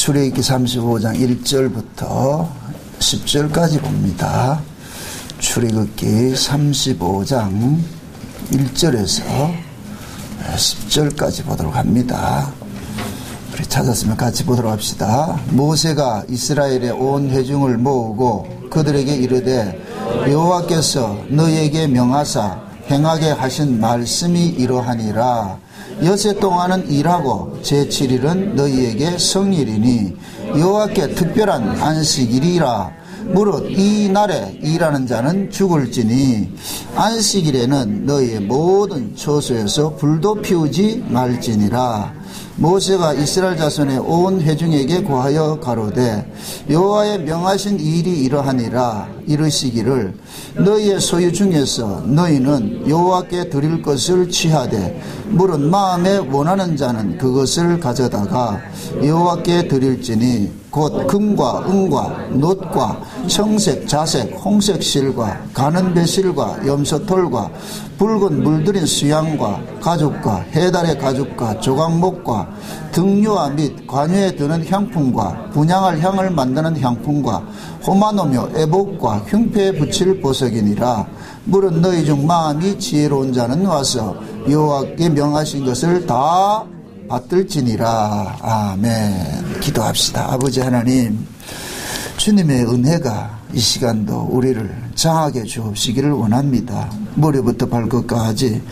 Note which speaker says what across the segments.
Speaker 1: 출애굽기 35장 1절부터 10절까지 봅니다. 출애굽기 35장 1절에서 10절까지 보도록 합니다. 우리 찾았으면 같이 보도록 합시다. 모세가 이스라엘의 온 회중을 모으고 그들에게 이르되 여호와께서 너희에게 명하사 행하게 하신 말씀이 이러하니라. 엿새 동안은 일하고 제7일은 너희에게 성일이니 여호와께 특별한 안식일이라. 무릇 이 날에 일하는 자는 죽을지니 안식일에는 너희의 모든 처소에서 불도 피우지 말지니라. 모세가 이스라엘 자손의 온 회중에게 고하여 가로되 여호와의 명하신 일이 이러하니라. 이르시기를 너희의 소유 중에서 너희는 여호와께 드릴 것을 취하되 무릇 마음에 원하는 자는 그것을 가져다가 여호와께 드릴지니 곧 금과 은과 놋과 청색, 자색, 홍색 실과 가는 배실과 염소털과 붉은 물들인 수양과 가죽과 해달의 가죽과 조각목과 등유와 및 관유에 드는 향품과 분향할 향을 만드는 향품과 호마노며 애복과 흉패에 붙일 보석이니라. 무릇 너희 중 마음이 지혜로운 자는 와서 여호와께 명하신 것을 다 받들지니라. 아멘. 기도합시다. 아버지 하나님, 주님의 은혜가 이 시간도 우리를 장하게 주옵시기를 원합니다. 머리부터 발끝까지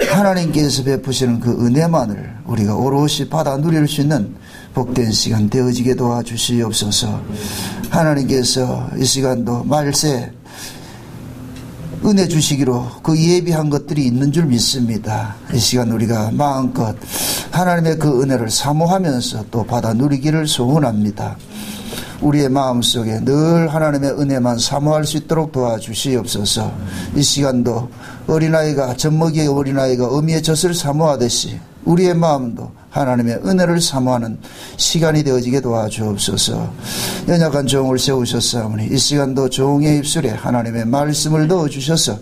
Speaker 1: 하나님께서 베푸시는 그 은혜만을 우리가 오롯이 받아 누릴 수 있는 복된 시간 되어지게 도와주시옵소서. 하나님께서 이 시간도 말세 은혜 주시기로 그 예비한 것들이 있는 줄 믿습니다. 이 시간 우리가 마음껏 하나님의 그 은혜를 사모하면서 또 받아 누리기를 소원합니다. 우리의 마음속에 늘 하나님의 은혜만 사모할 수 있도록 도와주시옵소서. 이 시간도 어린아이가 젖먹이의 어린아이가 어미의 젖을 사모하듯이 우리의 마음도 하나님의 은혜를 사모하는 시간이 되어지게 도와주옵소서. 연약한 종을 세우셨사오니 이 시간도 종의 입술에 하나님의 말씀을 넣어주셔서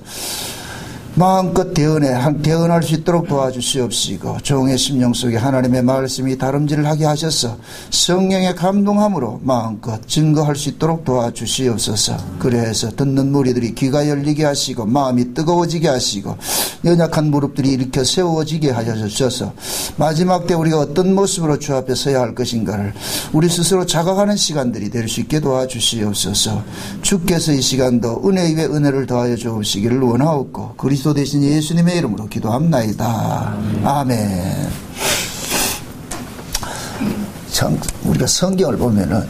Speaker 1: 마음껏 대언할 수 있도록 도와주시옵시고 종의 심령 속에 하나님의 말씀이 다름질을 하게 하셔서 성령의 감동함으로 마음껏 증거할 수 있도록 도와주시옵소서. 그래서 듣는 무리들이 귀가 열리게 하시고 마음이 뜨거워지게 하시고 연약한 무릎들이 일으켜 세워지게 하셔서 마지막 때 우리가 어떤 모습으로 주 앞에 서야 할 것인가를 우리 스스로 자각하는 시간들이 될 수 있게 도와주시옵소서. 주께서 이 시간도 은혜 위에 은혜를 더하여 주옵시기를 원하옵고 그리스도 대신 예수님의 이름으로 기도합나이다. 아멘. 우리가 성경을 보면은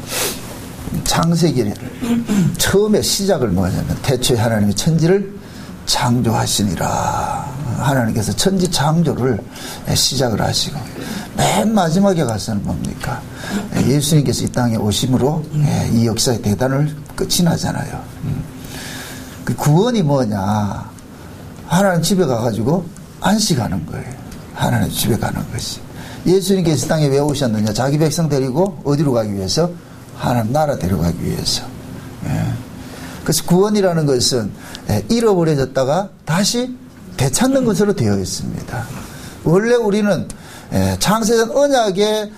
Speaker 1: 창세기를 처음에 시작을 뭐냐면 태초에 하나님이 천지를 창조하시니라. 하나님께서 천지 창조를 시작을 하시고 맨 마지막에 가서는 뭡니까? 예수님께서 이 땅에 오심으로 이 역사의 대단을 끝이 나잖아요. 그 구원이 뭐냐? 하나님 집에 가가지고 안식하는 거예요. 하나님 집에 가는 것이. 예수님께서 땅에 왜 오셨느냐? 자기 백성 데리고 어디로 가기 위해서? 하나님 나라 데려가기 위해서. 그래서 구원이라는 것은 잃어버려졌다가 다시 되찾는 것으로 되어 있습니다. 원래 우리는 창세전 언약의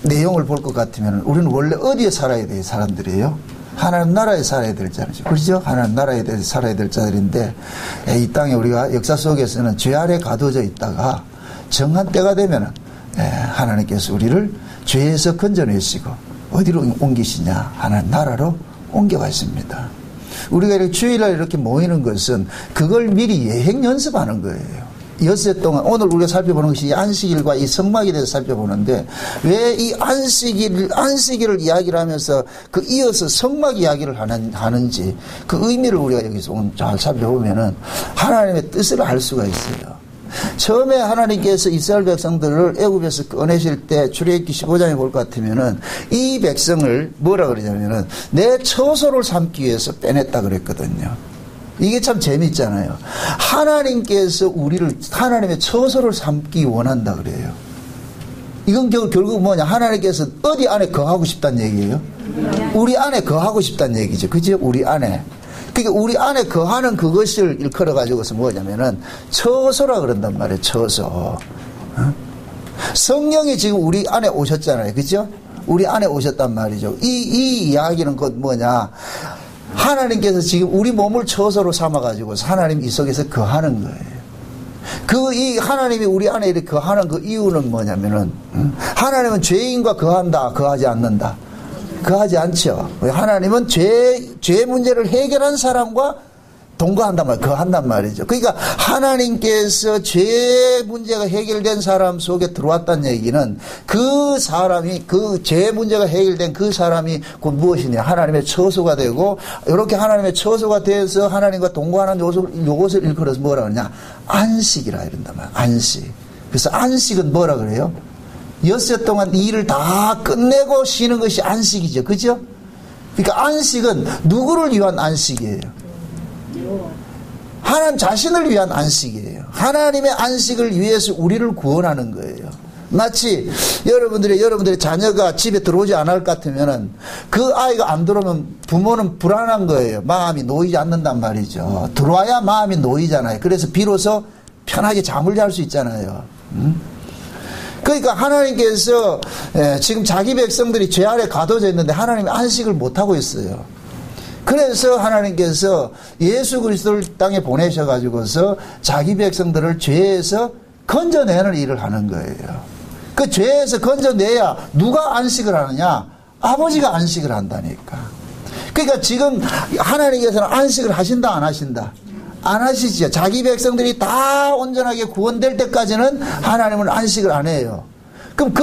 Speaker 1: 내용을 볼 것 같으면 우리는 원래 어디에 살아야 될 사람들이에요? 하나님 나라에 살아야 될 자들이죠. 그렇죠? 하나님 나라에 살아야 될 자들인데 이 땅에 우리가 역사 속에서는 죄 아래 가둬져 있다가 정한 때가 되면은 하나님께서 우리를 죄에서 건져내시고 어디로 옮기시냐? 하나님 나라로 옮겨가십니다. 우리가 이렇게 주일날 이렇게 모이는 것은 그걸 미리 예행 연습하는 거예요. 엿새 동안 오늘 우리가 살펴보는 것이 안식일과 이 성막에 대해서 살펴보는데 왜 이 안식일을 이야기를 하면서 그 이어서 성막 이야기를 하는지 그 의미를 우리가 여기서 오늘 잘 살펴보면은 하나님의 뜻을 알 수가 있어요. 처음에 하나님께서 이스라엘 백성들을 애굽에서 꺼내실 때 출애굽기 15장에 볼 것 같으면은 이 백성을 뭐라 그러냐면은 내 처소를 삼기 위해서 빼냈다 그랬거든요. 이게 참 재밌잖아요. 하나님께서 우리를 하나님의 처소를 삼기 원한다 그래요. 이건 결국 뭐냐? 하나님께서 어디 안에 거하고 싶다는 얘기예요? 우리 안에 거하고 싶다는 얘기죠. 그죠? 우리 안에. 그러니까 우리 안에 거하는 그것을 일컬어 가지고서 뭐냐면은 처소라 그런단 말이에요. 처소. 성령이 지금 우리 안에 오셨잖아요. 그죠? 우리 안에 오셨단 말이죠. 이 이야기는 곧 뭐냐. 하나님께서 지금 우리 몸을 처소로 삼아가지고 하나님 이 속에서 거하는 거예요. 이 하나님이 우리 안에 이렇게 거하는 그 이유는 뭐냐면은, 하나님은 죄인과 거한다, 거하지 않는다. 거하지 않죠. 하나님은 죄 문제를 해결한 사람과 동거한단 말이에요. 거한단 말이죠. 그러니까 하나님께서 죄 문제가 해결된 사람 속에 들어왔다는 얘기는 그 사람이, 그 죄 문제가 해결된 그 사람이 곧 무엇이냐. 하나님의 처소가 되고, 이렇게 하나님의 처소가 돼서 하나님과 동거하는 요것을 일컬어서 뭐라 그러냐. 안식이라 이런단 말이에요. 안식. 그래서 안식은 뭐라 그래요? 엿새 동안 일을 다 끝내고 쉬는 것이 안식이죠. 그죠? 그러니까 안식은 누구를 위한 안식이에요? 하나님 자신을 위한 안식이에요. 하나님의 안식을 위해서 우리를 구원하는 거예요. 마치 여러분들의 자녀가 집에 들어오지 않을 것 같으면은 그 아이가 안 들어오면 부모는 불안한 거예요. 마음이 놓이지 않는단 말이죠. 들어와야 마음이 놓이잖아요. 그래서 비로소 편하게 잠을 잘 수 있잖아요. 그러니까 하나님께서 지금 자기 백성들이 죄 아래 가둬져 있는데 하나님이 안식을 못하고 있어요. 그래서 하나님께서 예수 그리스도를 땅에 보내셔가지고서 자기 백성들을 죄에서 건져내는 일을 하는 거예요. 그 죄에서 건져내야 누가 안식을 하느냐? 아버지가 안식을 한다니까. 그러니까 지금 하나님께서는 안식을 하신다, 안 하신다? 안 하시죠. 자기 백성들이 다 온전하게 구원될 때까지는 하나님은 안식을 안 해요. 그럼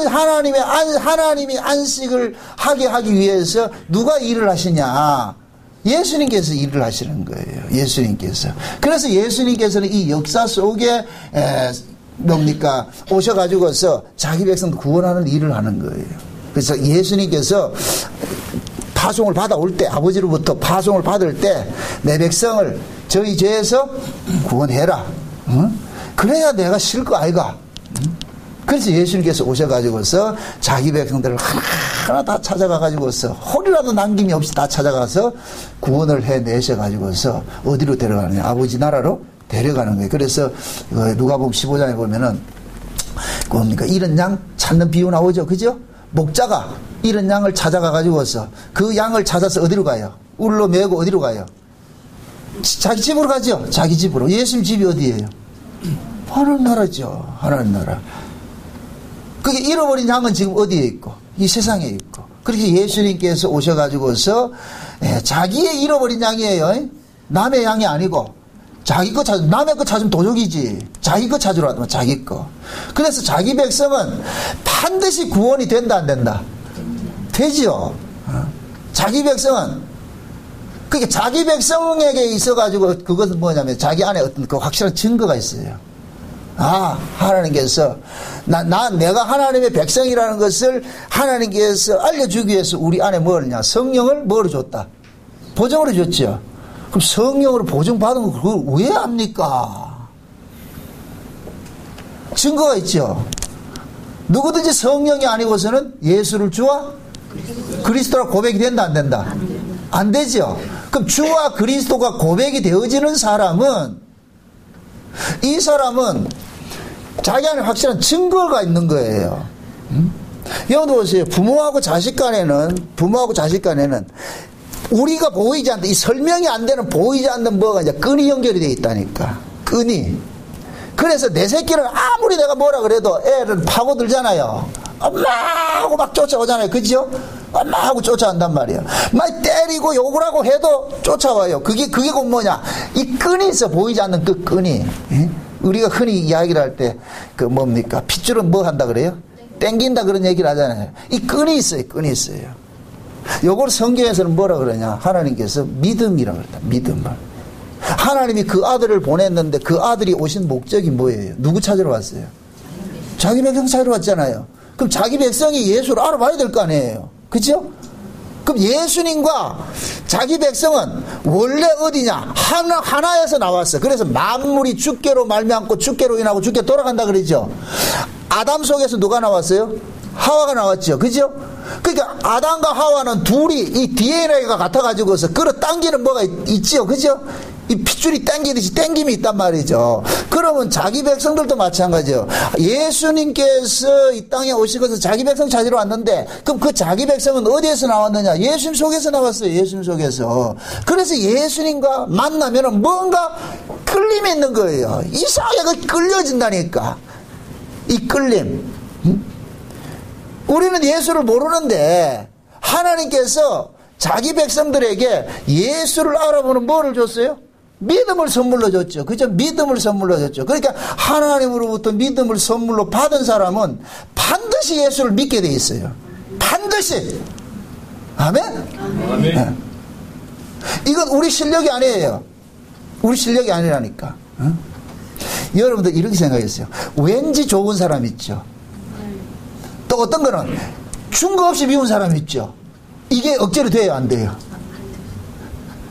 Speaker 1: 하나님이 안식을 하게 하기 위해서 누가 일을 하시냐? 예수님께서 일을 하시는 거예요. 예수님께서. 그래서 예수님께서는 이 역사 속에 오셔가지고서 자기 백성도 구원하는 일을 하는 거예요. 그래서 예수님께서 파송을 받아올 때, 아버지로부터 파송을 받을 때 내 백성을 저희 죄에서 구원해라. 응? 그래야 내가 쉴 거 아이가. 응? 그래서 예수님께서 오셔가지고서 자기 백성들을 하나하나 다 찾아가가지고서 홀이라도 남김이 없이 다 찾아가서 구원을 해내셔가지고서 어디로 데려가느냐. 아버지 나라로 데려가는 거예요. 그래서 누가복음 15장에 보면은 뭡니까? 잃은 양 찾는 비유 나오죠. 그죠? 목자가 잃은 양을 찾아가가지고서 그 양을 찾아서 어디로 가요? 울로 메고 어디로 가요? 자기 집으로 가죠. 자기 집으로. 예수님 집이 어디예요? 하나님 나라죠. 하나님 나라. 그게 잃어버린 양은 지금 어디에 있고? 이 세상에 있고. 그렇게 예수님께서 오셔가지고서 자기의 잃어버린 양이에요. 남의 양이 아니고 자기 거 찾으면, 남의 거 찾으면 도둑이지. 자기 거 찾으러 왔으면 자기 거. 그래서 자기 백성은 반드시 구원이 된다, 안 된다? 되지요. 자기 백성은, 그게 자기 백성에게 있어가지고 그것은 뭐냐면 자기 안에 어떤 그 확실한 증거가 있어요. 아, 하나님께서, 내가 하나님의 백성이라는 것을 하나님께서 알려주기 위해서 우리 안에 뭐냐? 성령을 뭐로 줬다? 보증으로 줬죠. 그럼 성령으로 보증받은 거 그걸 왜 합니까? 증거가 있죠. 누구든지 성령이 아니고서는 예수를 주와 그리스도라 고백이 된다, 안 된다? 안 되죠. 그럼 주와 그리스도가 고백이 되어지는 사람은, 이 사람은 자기 안에 확실한 증거가 있는 거예요. 여러분 보세요. 부모하고 자식 간에는 우리가 보이지 않는, 이 설명이 안 되는 보이지 않는 뭐가 이제 끈이 연결이 되어 있다니까. 끈이. 그래서 내 새끼를 아무리 내가 뭐라 그래도 애를 파고들잖아요. 엄마 하고 막 쫓아오잖아요. 그죠? 엄마 하고 쫓아온단 말이에요. 막 때리고 욕을 하고 해도 쫓아와요. 그게 곧 뭐냐? 이 끈이 있어. 보이지 않는 그 끈이. 우리가 흔히 이야기를 할 때 그 뭡니까? 핏줄은 뭐 한다 그래요? 땡긴다 그런 얘기를 하잖아요. 이 끈이 있어요. 끈이 있어요. 요걸 성경에서는 뭐라 그러냐? 하나님께서 믿음이라고 그랬다. 믿음을. 하나님이 그 아들을 보냈는데 그 아들이 오신 목적이 뭐예요? 누구 찾으러 왔어요? 자기 백성 찾으러 왔잖아요. 그럼 자기 백성이 예수를 알아봐야 될 거 아니에요. 그죠? 그럼 예수님과 자기 백성은 원래 어디냐? 하나에서 나왔어. 그래서 만물이 주께로 말미암고 주께로 인하고 주께 돌아간다 그러죠. 아담 속에서 누가 나왔어요? 하와가 나왔죠. 그죠? 그러니까 아담과 하와는 둘이 이 DNA가 같아가지고서 끌어당기는 뭐가 있지요. 그죠? 이 핏줄이 당기듯이 당김이 있단 말이죠. 그러면 자기 백성들도 마찬가지예요. 예수님께서 이 땅에 오시고서 자기 백성 찾으러 왔는데 그럼 그 자기 백성은 어디에서 나왔느냐? 예수님 속에서 나왔어요. 예수님 속에서. 그래서 예수님과 만나면 뭔가 끌림이 있는 거예요. 이상하게 끌려진다니까. 이 끌림. 우리는 예수를 모르는데 하나님께서 자기 백성들에게 예수를 알아보는 뭐를 줬어요? 믿음을 선물로 줬죠. 그죠? 믿음을 선물로 줬죠. 그러니까 하나님으로부터 믿음을 선물로 받은 사람은 반드시 예수를 믿게 돼 있어요. 반드시. 아멘? 아멘. 네. 이건 우리 실력이 아니에요. 우리 실력이 아니라니까. 어? 여러분들 이렇게 생각했어요. 왠지 좋은 사람 있죠. 또 어떤 거는 증거 없이 미운 사람 있죠. 이게 억지로 돼요, 안 돼요?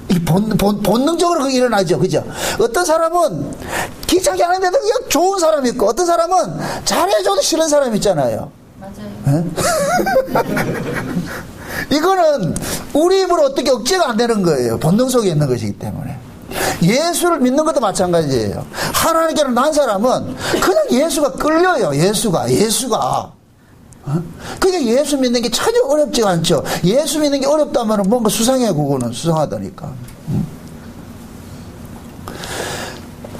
Speaker 1: 이게 본능적으로 그게 일어나죠. 그죠? 어떤 사람은 귀찮게 하는데도 그냥 좋은 사람이 있고, 어떤 사람은 잘해줘도 싫은 사람이 있잖아요. 맞아요. 이거는 우리 입으로 어떻게 억제가 안 되는 거예요. 본능 속에 있는 것이기 때문에. 예수를 믿는 것도 마찬가지예요. 하나님께로 난 사람은 그냥 예수가 끌려요. 예수가. 그게 예수 믿는 게 전혀 어렵지가 않죠. 예수 믿는 게 어렵다면 뭔가 수상해. 그거는 수상하다니까.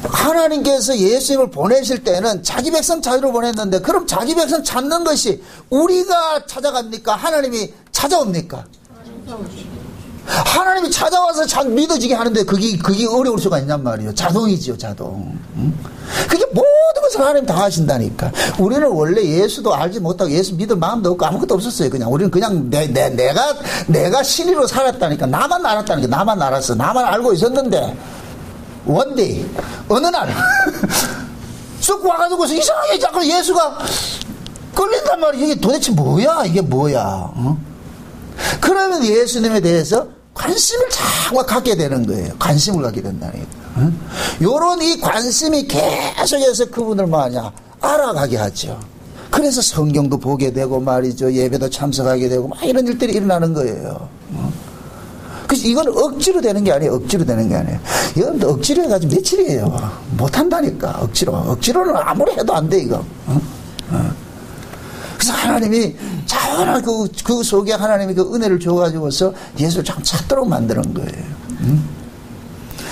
Speaker 1: 하나님께서 예수님을 보내실 때는 자기 백성 찾으러 보냈는데, 그럼 자기 백성 찾는 것이 우리가 찾아갑니까? 하나님이 찾아옵니까? 하나님이 찾아와서 참 믿어지게 하는데 그게 어려울 수가 있냔 말이에요. 자동이지요, 자동. 그게 모든 것을 하나님 다 하신다니까. 우리는 원래 예수도 알지 못하고 예수 믿을 마음도 없고 아무것도 없었어요. 우리는 그냥 내가 신의로 살았다니까. 나만 알았다니까. 나만 알았어. 나만 알고 있었는데 원데이 어느 날 쑥 와가지고 이상하게 자꾸 예수가 끌린단 말이에요. 이게 도대체 뭐야? 이게 뭐야? 어? 그러면 예수님에 대해서 관심을 자꾸 갖게 되는 거예요. 관심을 갖게 된다니까. 요런 이 관심이 계속해서 그분을 뭐하냐? 알아가게 하죠. 그래서 성경도 보게 되고 말이죠. 예배도 참석하게 되고 막 이런 일들이 일어나는 거예요. 그래서 이건 억지로 되는 게 아니에요. 억지로 되는 게 아니에요. 여러분들 억지로 해가지고 며칠이에요. 못한다니까. 억지로는 아무리 해도 안 돼, 이거. 그래서 하나님이 자원한 그 속에 하나님이 그 은혜를 줘가지고서 예수를 참 찾도록 만드는 거예요.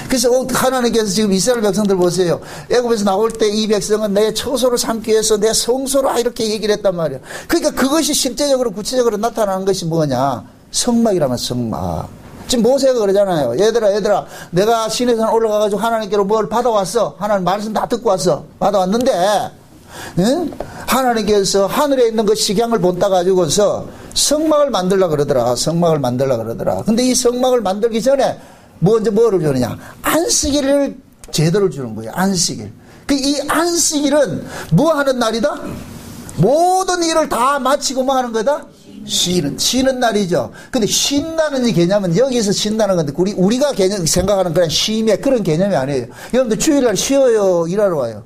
Speaker 1: 그래서 하나님께서 지금 이스라엘 백성들 보세요. 애굽에서 나올 때 이 백성은 내 처소를 삼기 위해서 내 성소로 이렇게 얘기를 했단 말이에요. 그러니까 그것이 실제적으로 구체적으로 나타나는 것이 뭐냐? 성막이라면 성막. 지금 모세가 그러잖아요. 얘들아 내가 시내산 올라가가지고 하나님께로 뭘 받아왔어. 하나님 말씀 다 듣고 왔어. 받아왔는데 응? 하나님께서 하늘에 있는 그 식양을 본따 가지고서 성막을 만들려고 그러더라. 근데 이 성막을 만들기 전에 먼저 뭐를 주느냐? 안식일을 제도를 주는 거예요. 안식일. 이 안식일은 뭐 하는 날이다? 모든 일을 다 마치고 뭐 하는 거다? 쉬는 날이죠. 근데 쉰다는 이 개념은 여기서 쉰다는 건데 우리가 생각하는 그런 쉼의 그런 개념이 아니에요. 여러분들 주일날 쉬어요? 일하러 와요?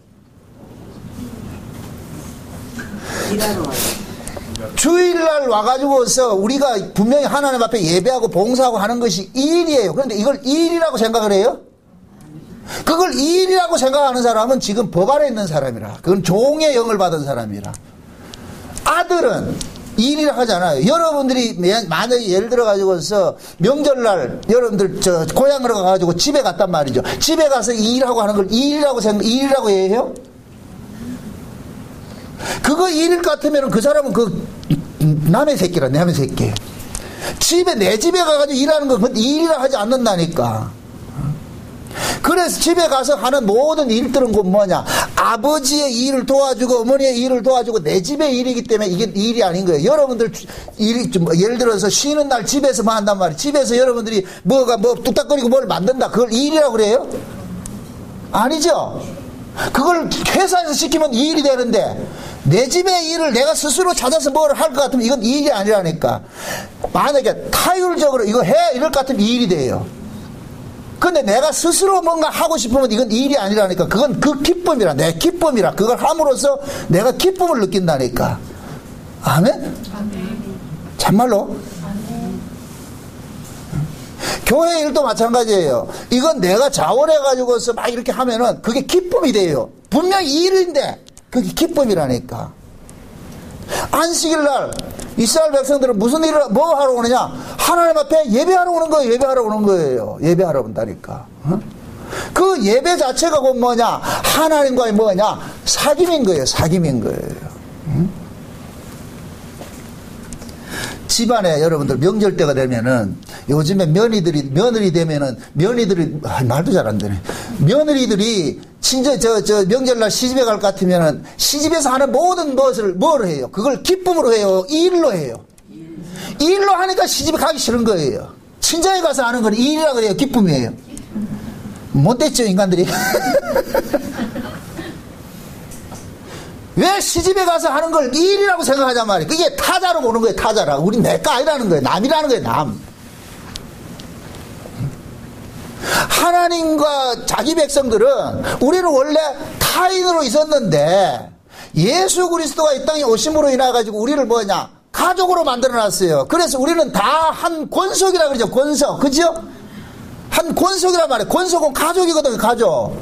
Speaker 1: 주일날 와가지고서 우리가 분명히 하나님 앞에 예배하고 봉사하고 하는 것이 일이에요. 그런데 이걸 일이라고 생각을 해요? 그걸 일이라고 생각하는 사람은 지금 법 아래 있는 사람이라. 그건 종의 영을 받은 사람이라. 아들은 일이라 하잖아요. 여러분들이 만약에 예를 들어가지고서 명절날 여러분들 고향으로 가가지고 집에 갔단 말이죠. 집에 가서 일하고 하는 걸 일이라고 해요? 그거 일일 같으면 그 사람은 남의 새끼라. 내 집에 가가지고 일하는 건 일이라 하지 않는다니까. 그래서 집에 가서 하는 모든 일들은 곧 뭐냐? 아버지의 일을 도와주고 어머니의 일을 도와주고 내 집의 일이기 때문에 이게 일이 아닌 거예요. 여러분들 일이 예를 들어서 쉬는 날 집에서 뭐 한단 말이에요. 집에서 여러분들이 뭐 뚝딱거리고 뭘 만든다. 그걸 일이라고 그래요? 아니죠. 그걸 회사에서 시키면 일이 되는데 내 집의 일을 내가 스스로 찾아서 뭘 할 것 같으면 이건 일이 아니라니까. 만약에 타율적으로 이거 해 이럴 것 같으면 일이 돼요. 근데 내가 스스로 뭔가 하고 싶으면 이건 일이 아니라니까. 그건 그 기쁨이라. 내 기쁨이라. 그걸 함으로써 내가 기쁨을 느낀다니까. 아멘? 참말로? 교회 일도 마찬가지예요. 이건 내가 자원해가지고서 막 이렇게 하면은 그게 기쁨이 돼요. 분명히 일인데 그게 기쁨이라니까. 안식일 날 이스라엘 백성들은 무슨 일을 뭐 하러 오느냐? 하나님 앞에 예배하러 오는 거예요. 예배하러 오는 거예요. 예배하러 온다니까. 그 예배 자체가 곧 뭐냐? 하나님과의 뭐냐? 사귐인 거예요. 사귐인 거예요. 집안에 여러분들 명절 때가 되면은 요즘에 며느리 되면은 며느리들이 말도 잘 안 되네. 며느리들이 진짜 저 명절날 시집에 갈 것 같으면은 시집에서 하는 모든 것을 뭐로 해요? 그걸 기쁨으로 해요? 일로 해요? 일로 하니까 시집에 가기 싫은 거예요. 친정에 가서 하는 건 일이라 그래요? 기쁨이에요? 못됐죠, 인간들이. 왜 시집에 가서 하는 걸 일이라고 생각하잔 말이에요. 그게 타자로 보는 거예요. 타자라. 우리 내가 아니라는 거예요. 남이라는 거예요. 남. 하나님과 자기 백성들은 우리는 원래 타인으로 있었는데 예수 그리스도가 이 땅에 오심으로 인해 가지고 우리를 뭐냐? 가족으로 만들어놨어요. 그래서 우리는 다 한 권속이라 그러죠. 권속. 그죠? 한 권속이란 말이에요. 권속은 가족이거든요. 가족.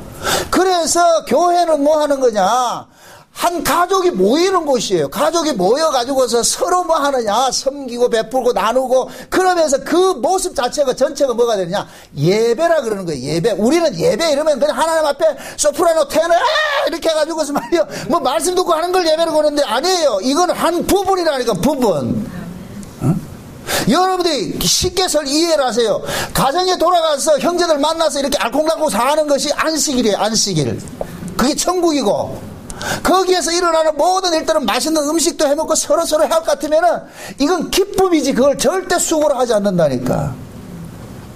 Speaker 1: 그래서 교회는 뭐 하는 거냐? 한 가족이 모이는 곳이에요. 가족이 모여가지고서 서로 뭐 하느냐? 섬기고 베풀고 나누고 그러면서 그 모습 자체가 전체가 뭐가 되느냐? 예배라 그러는 거예요. 예배. 우리는 예배 이러면 그냥 하나님 앞에 소프라노 테너 이렇게 해가지고서 말이요. 뭐 말씀 듣고 하는 걸 예배를 거는데 아니에요. 이건 한 부분이라니까 부분. 여러분들이 쉽게 이해를 하세요. 가정에 돌아가서 형제들 만나서 이렇게 알콩달콩 사는 것이 안식일이에요. 안식일. 그게 천국이고 거기에서 일어나는 모든 일들은 맛있는 음식도 해먹고 서로서로 할 것 같으면은 이건 기쁨이지 그걸 절대 수고를 하지 않는다니까.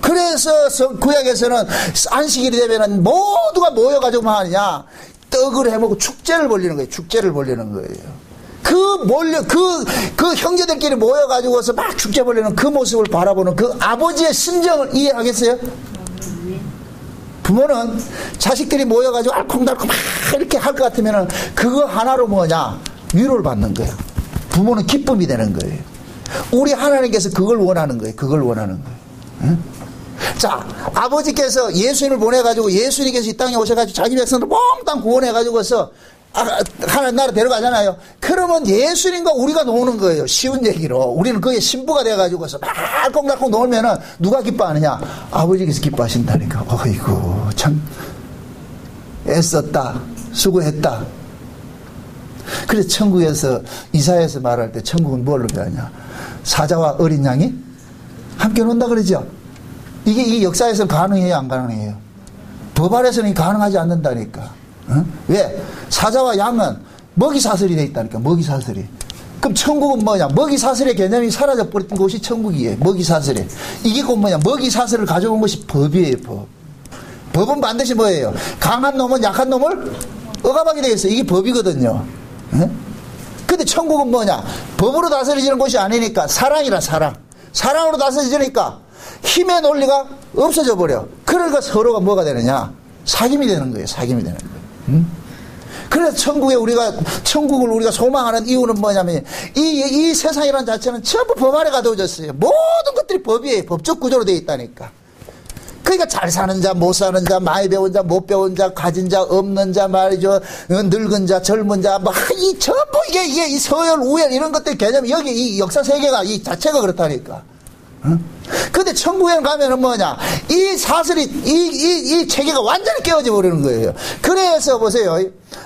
Speaker 1: 그래서 구약에서는 안식일이 되면은 모두가 모여가지고 뭐 하느냐? 떡을 해먹고 축제를 벌리는 거예요. 축제를 벌리는 거예요. 그 형제들끼리 모여가지고서 막 축제 벌리는 그 모습을 바라보는 그 아버지의 심정을 이해하겠어요? 부모는 자식들이 모여가지고 알콩달콩 막 이렇게 할 것 같으면 그거 하나로 뭐냐? 위로를 받는 거예요. 부모는 기쁨이 되는 거예요. 우리 하나님께서 그걸 원하는 거예요. 그걸 원하는 거예요. 응? 자, 아버지께서 예수님을 보내가지고 예수님께서 이 땅에 오셔가지고 자기 백성들 몽땅 구원해가지고서 하나님 나라 데려가잖아요. 그러면 예수님과 우리가 노는 거예요. 쉬운 얘기로. 우리는 그게 신부가 돼가지고서 막 알콩달콩 놀면은 누가 기뻐하느냐? 아버지께서 기뻐하신다니까. 어이구, 참, 애썼다. 수고했다. 그래서 천국에서, 이사야에서 말할 때 천국은 뭘로 표현하냐? 사자와 어린 양이 함께 논다 그러죠? 이게 역사에서는 가능해요? 안 가능해요? 법 아래서는 가능하지 않는다니까. 어? 왜? 사자와 양은 먹이 사슬이 돼 있다니까. 먹이 사슬이. 그럼 천국은 뭐냐? 먹이 사슬의 개념이 사라져 버렸던 곳이 천국이에요. 먹이 사슬이. 이게 곧 뭐냐? 먹이 사슬을 가져온 것이 법이에요. 법. 법은 반드시 뭐예요? 강한 놈은 약한 놈을 억압하게 되어 있어요. 이게 법이거든요. 어? 근데 천국은 뭐냐? 법으로 다스려지는 곳이 아니니까 사랑이라 사랑. 사랑으로 다스려지니까 힘의 논리가 없어져 버려. 그러니까 서로가 뭐가 되느냐? 사귐이 되는 거예요. 사귐이 되는 거예요. 그래서 천국을 우리가 소망하는 이유는 뭐냐면, 이 세상이라는 자체는 전부 법 아래 가둬졌어요. 모든 것들이 법이에요. 법적 구조로 되어 있다니까. 그러니까 잘 사는 자, 못 사는 자, 많이 배운 자, 못 배운 자, 가진 자, 없는 자 말이죠. 늙은 자, 젊은 자, 이 전부 이게 이 서열, 우열 이런 것들 개념이 여기 이 역사 세계가 이 자체가 그렇다니까. 근데 천국에 가면은 뭐냐? 이 사슬이, 이 체계가 완전히 깨어져 버리는 거예요. 그래서 보세요.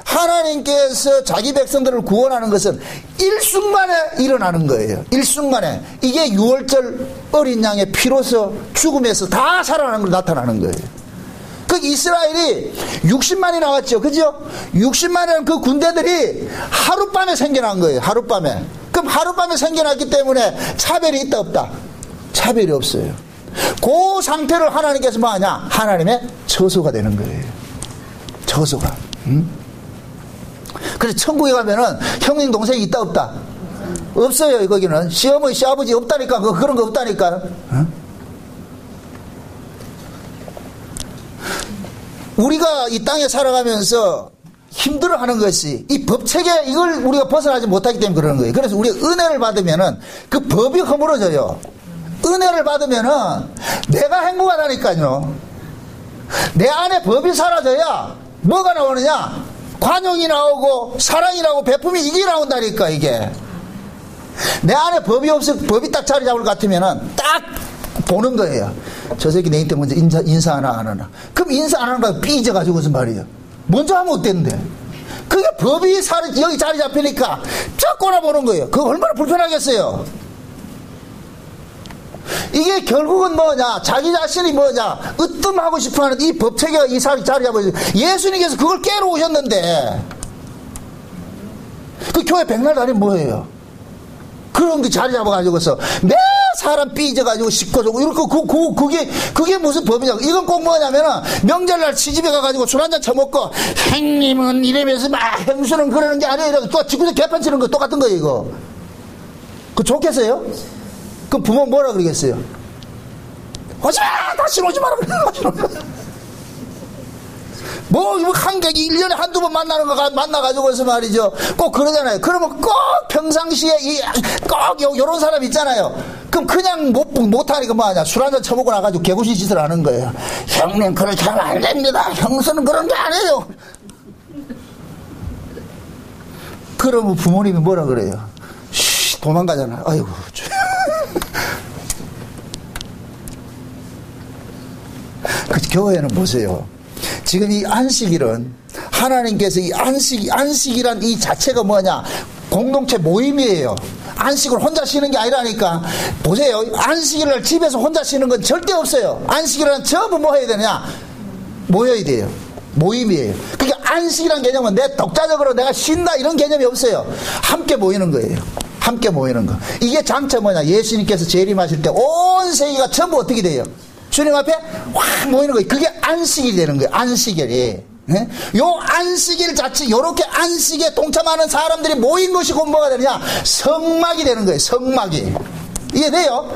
Speaker 1: 하나님께서 자기 백성들을 구원하는 것은 일순간에 일어나는 거예요. 일순간에. 이게 6월절 어린 양의 피로서 죽음에서 다 살아나는 걸 나타나는 거예요. 그 이스라엘이 60만이 나왔죠. 그죠? 60만이라는 그 군대들이 하룻밤에 생겨난 거예요. 하룻밤에. 그럼 하룻밤에 생겨났기 때문에 차별이 있다 없다? 차별이 없어요. 그 상태를 하나님께서 뭐 하냐? 하나님의 처소가 되는 거예요. 처소가. 그래서 천국에 가면은 형님 동생이 있다 없다? 없어요. 거기는 시어머니 시아버지 없다니까. 그런 거 없다니까. 우리가 이 땅에 살아가면서 힘들어하는 것이 이 법체계 이걸 우리가 벗어나지 못하기 때문에 그러는 거예요. 그래서 우리가 은혜를 받으면은 그 법이 허물어져요. 은혜를 받으면은 내가 행복하다니까요. 내 안에 법이 사라져야 뭐가 나오느냐? 관용이 나오고 사랑이 나오고 베품이 이게 나온다니까. 이게 내 안에 법이 없어 법이 딱 자리 잡을 것 같으면은 딱 보는 거예요. 저 새끼 내한테 먼저 인사 하나 안 하나. 그럼 인사 안 하는 거 삐져가지고 무슨 말이에요. 먼저 하면 어땠는데? 그게 법이 여기 자리 잡히니까 쫙 꼬나보는 거예요. 그거 얼마나 불편하겠어요. 이게 결국은 뭐냐? 자기 자신이 뭐냐? 으뜸하고 싶어하는 이 법체계가 이 자리 잡아요. 예수님께서 그걸 깨러 오셨는데 그 교회 백날 다니면 뭐예요? 그런 게 자리 잡아가지고서 매 사람 삐져가지고 씻고 저고 이렇게 그게 무슨 법이냐고. 이건 꼭 뭐냐면은 명절날 시집에 가가지고 술 한잔 처먹고 행님은 이러면서 막 행수는 그러는 게 아니에요. 또 집에서 개판 치는 거 똑같은 거예요. 이거 그 좋겠어요? 그럼 부모 뭐라 그러겠어요? 오지마! 다시 오지 마라 그래. 뭐 한객이 1년에 한두 번 만나가지고서 말이죠. 꼭 그러잖아요. 그러면 꼭 평상시에 꼭 요런 사람 있잖아요. 그럼 그냥 못하니까 뭐하냐. 술 한잔 처먹고 나가지고 개구시 짓을 하는 거예요. 형님, 그렇게 하면 안 됩니다. 형수는 그런 게 아니에요. 그러면 부모님이 뭐라 그래요? 도망가잖아. 아이고. 그 교회는 보세요. 지금 이 안식일은 하나님께서 이 안식이란 이 자체가 뭐냐? 공동체 모임이에요. 안식을 혼자 쉬는 게 아니라니까. 보세요. 안식일을 집에서 혼자 쉬는 건 절대 없어요. 안식일은 전부 뭐 해야 되냐? 모여야 돼요. 모임이에요. 그러니까 안식이란 개념은 내 독자적으로 내가 쉰다 이런 개념이 없어요. 함께 모이는 거예요. 함께 모이는 거. 이게 장차 뭐냐? 예수님께서 재림하실 때 온 세계가 전부 어떻게 돼요? 주님 앞에 확 모이는 거예요. 그게 안식일이 되는 거예요. 안식일이. 네? 요 안식일 자체, 요렇게 안식에 동참하는 사람들이 모인 것이 곧 뭐가 되느냐? 성막이 되는 거예요. 성막이. 이해돼요?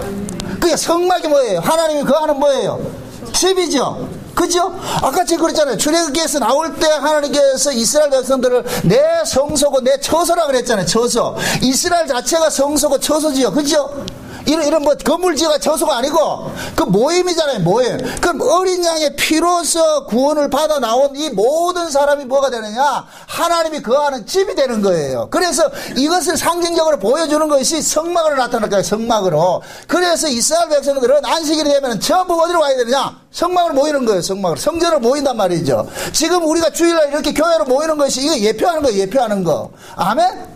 Speaker 1: 그게 성막이 뭐예요? 하나님이 그 하는 뭐예요? 집이죠. 그죠? 아까 제가 그랬잖아요. 출애굽기에서 나올 때 하나님께서 이스라엘 백성들을 내 성소고 내 처소라 그랬잖아요. 처소. 이스라엘 자체가 성소고 처소지요. 그죠? 이런 뭐 건물지가 처소가 아니고 그 모임이잖아요. 모임. 그럼 어린 양의 피로서 구원을 받아 나온 이 모든 사람이 뭐가 되느냐? 하나님이 거하는 집이 되는 거예요. 그래서 이것을 상징적으로 보여주는 것이 성막으로 나타날 거예요. 성막으로. 그래서 이스라엘 백성들은 안식일이 되면 전부 어디로 와야 되느냐? 성막으로 모이는 거예요. 성막으로. 성전으로 모인단 말이죠. 지금 우리가 주일날 이렇게 교회로 모이는 것이 이거 예표하는 거예요. 예표하는 거. 아멘?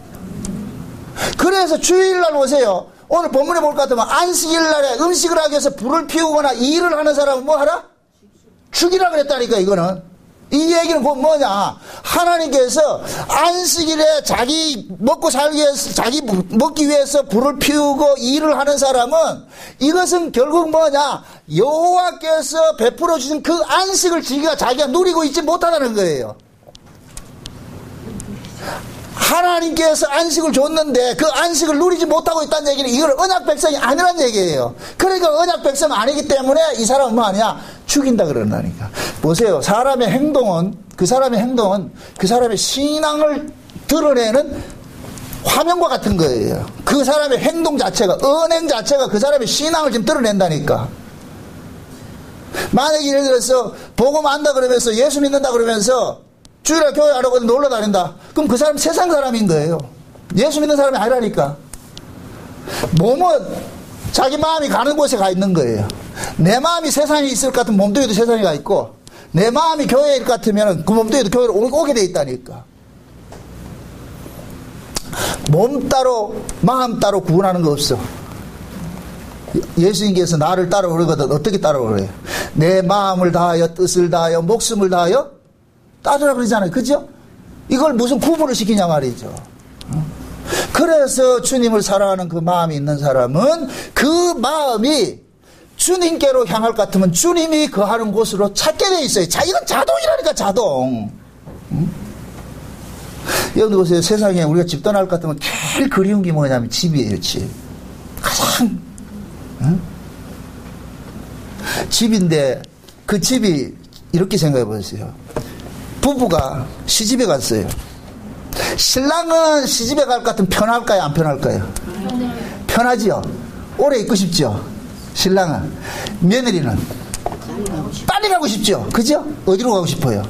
Speaker 1: 그래서 주일날 오세요. 오늘 본문에 볼 것 같으면 안식일날에 음식을 하기 위해서 불을 피우거나 일을 하는 사람은 뭐 하라? 죽이라 그랬다니까. 이거는 이 얘기는 곧 뭐냐? 하나님께서 안식일에 자기 먹고 살기 위해서 자기 먹기 위해서 불을 피우고 일을 하는 사람은 이것은 결국 뭐냐? 여호와께서 베풀어 주신 그 안식을 자기가 누리고 있지 못하다는 거예요. 하나님께서 안식을 줬는데 그 안식을 누리지 못하고 있다는 얘기는 이걸 언약 백성이 아니란 얘기예요. 그러니까 언약 백성 아니기 때문에 이 사람은 뭐 하냐? 죽인다 그런다니까. 보세요. 사람의 행동은 그 사람의 신앙을 드러내는 화면과 같은 거예요. 그 사람의 행동 자체가, 언행 자체가 그 사람의 신앙을 지금 드러낸다니까. 만약에 예를 들어서 복음 안다 그러면서 예수 믿는다 그러면서 주일날 교회 안 오고 놀러 다닌다. 그럼 그 사람 세상 사람인 거예요. 예수 믿는 사람이 아니라니까. 몸은 자기 마음이 가는 곳에 가 있는 거예요. 내 마음이 세상에 있을 것 같으면 몸뚱이도 세상에 가 있고, 내 마음이 교회일 것 같으면 그 몸뚱이도 교회로 오게 돼 있다니까. 몸 따로 마음 따로 구분하는 거 없어. 예수님께서 나를 따라오려거든. 어떻게 따라오래요? 내 마음을 다하여 뜻을 다하여 목숨을 다하여 따르라 그러잖아요. 그죠? 이걸 무슨 구분을 시키냐 말이죠. 그래서 주님을 사랑하는 그 마음이 있는 사람은 그 마음이 주님께로 향할 것 같으면 주님이 거하는 곳으로 찾게 돼 있어요. 이건 자동이라니까, 자동. 여러분 보세요. 세상에 우리가 집 떠날 것 같으면 제일 그리운 게 뭐냐면 집이에요. 집. 가장 집인데 그 집이 이렇게 생각해 보세요. 부부가 시집에 갔어요. 신랑은 시집에 갈 것 같으면 편할까요? 안 편할까요? 편하지요. 오래 있고 싶죠. 신랑은. 며느리는 빨리 가고 싶죠. 그죠? 어디로 가고 싶어요?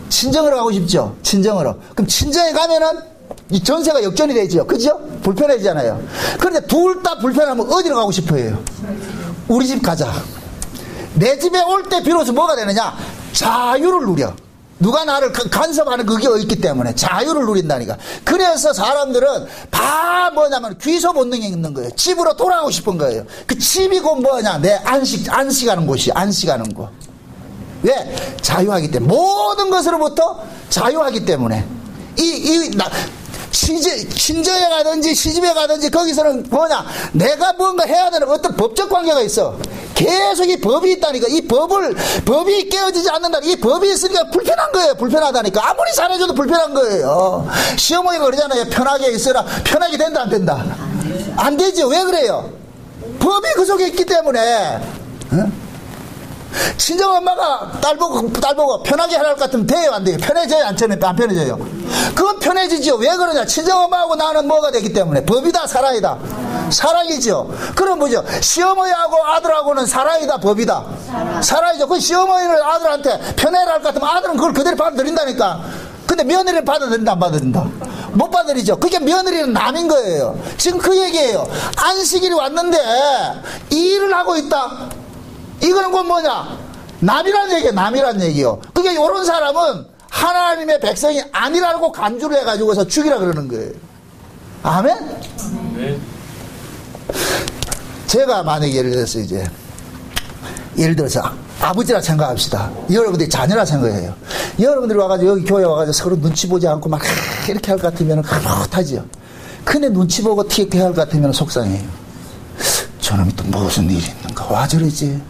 Speaker 1: 친정으로 가고 싶죠. 친정으로. 그럼 친정에 가면은 이 전세가 역전이 되죠. 그죠? 불편해지잖아요. 그런데 둘 다 불편하면 어디로 가고 싶어요? 우리 집 가자. 내 집에 올 때 비로소 뭐가 되느냐? 자유를 누려. 누가 나를 간섭하는 그게 있기 때문에 자유를 누린다니까. 그래서 사람들은 다 뭐냐면 귀소 본능이 있는 거예요. 집으로 돌아가고 싶은 거예요. 그 집이 곧 뭐냐? 내 안식하는 곳이, 안식하는 곳. 왜? 자유하기 때문에. 모든 것으로부터 자유하기 때문에. 친정에 가든지 시집에 가든지 거기서는 뭐냐? 내가 뭔가 해야 되는 어떤 법적 관계가 있어. 계속 이 법이 있다니까. 법이 깨어지지 않는다. 이 법이 있으니까 불편한 거예요. 불편하다니까. 아무리 잘해줘도 불편한 거예요. 시어머니가 그러잖아요. 편하게 있어라. 편하게 된다, 안 된다? 안 되죠. 왜 그래요? 법이 그 속에 있기 때문에. 응? 친정엄마가 딸 보고 편하게 하랄 것 같으면 돼요, 안 돼요? 편해져요, 안 편해져요? 그건 편해지죠. 왜 그러냐? 친정엄마하고 나는 뭐가 되기 때문에. 법이다, 사랑이다. 사랑이죠. 그럼 뭐죠? 시어머니하고 아들하고는 사랑이다, 법이다. 사랑이죠. 그 시어머니를 아들한테 편해라 할 것 같으면 아들은 그걸 그대로 받아들인다니까. 근데 며느리는 받아들인다, 안 받아들인다? 못 받아들이죠. 그게 며느리는 남인 거예요. 지금 그 얘기예요. 안식일이 왔는데 이 일을 하고 있다. 이거는 곧 뭐냐? 남이란 얘기예요. 남이란 얘기요. 그게 요런 사람은 하나님의 백성이 아니라고 간주를 해가지고서 죽이라 그러는 거예요. 아멘? 네. 제가 만약에 예를 들어서 아버지라 생각합시다. 여러분들이 자녀라 생각해요. 여러분들이 와가지고 여기 교회 와가지고 서로 눈치 보지 않고 막 이렇게 할 것 같으면 그렇다지요. 근데 눈치 보고 티격해 할 것 같으면 속상해요. 저놈이 또 무슨 일이 있는가? 와 저러지?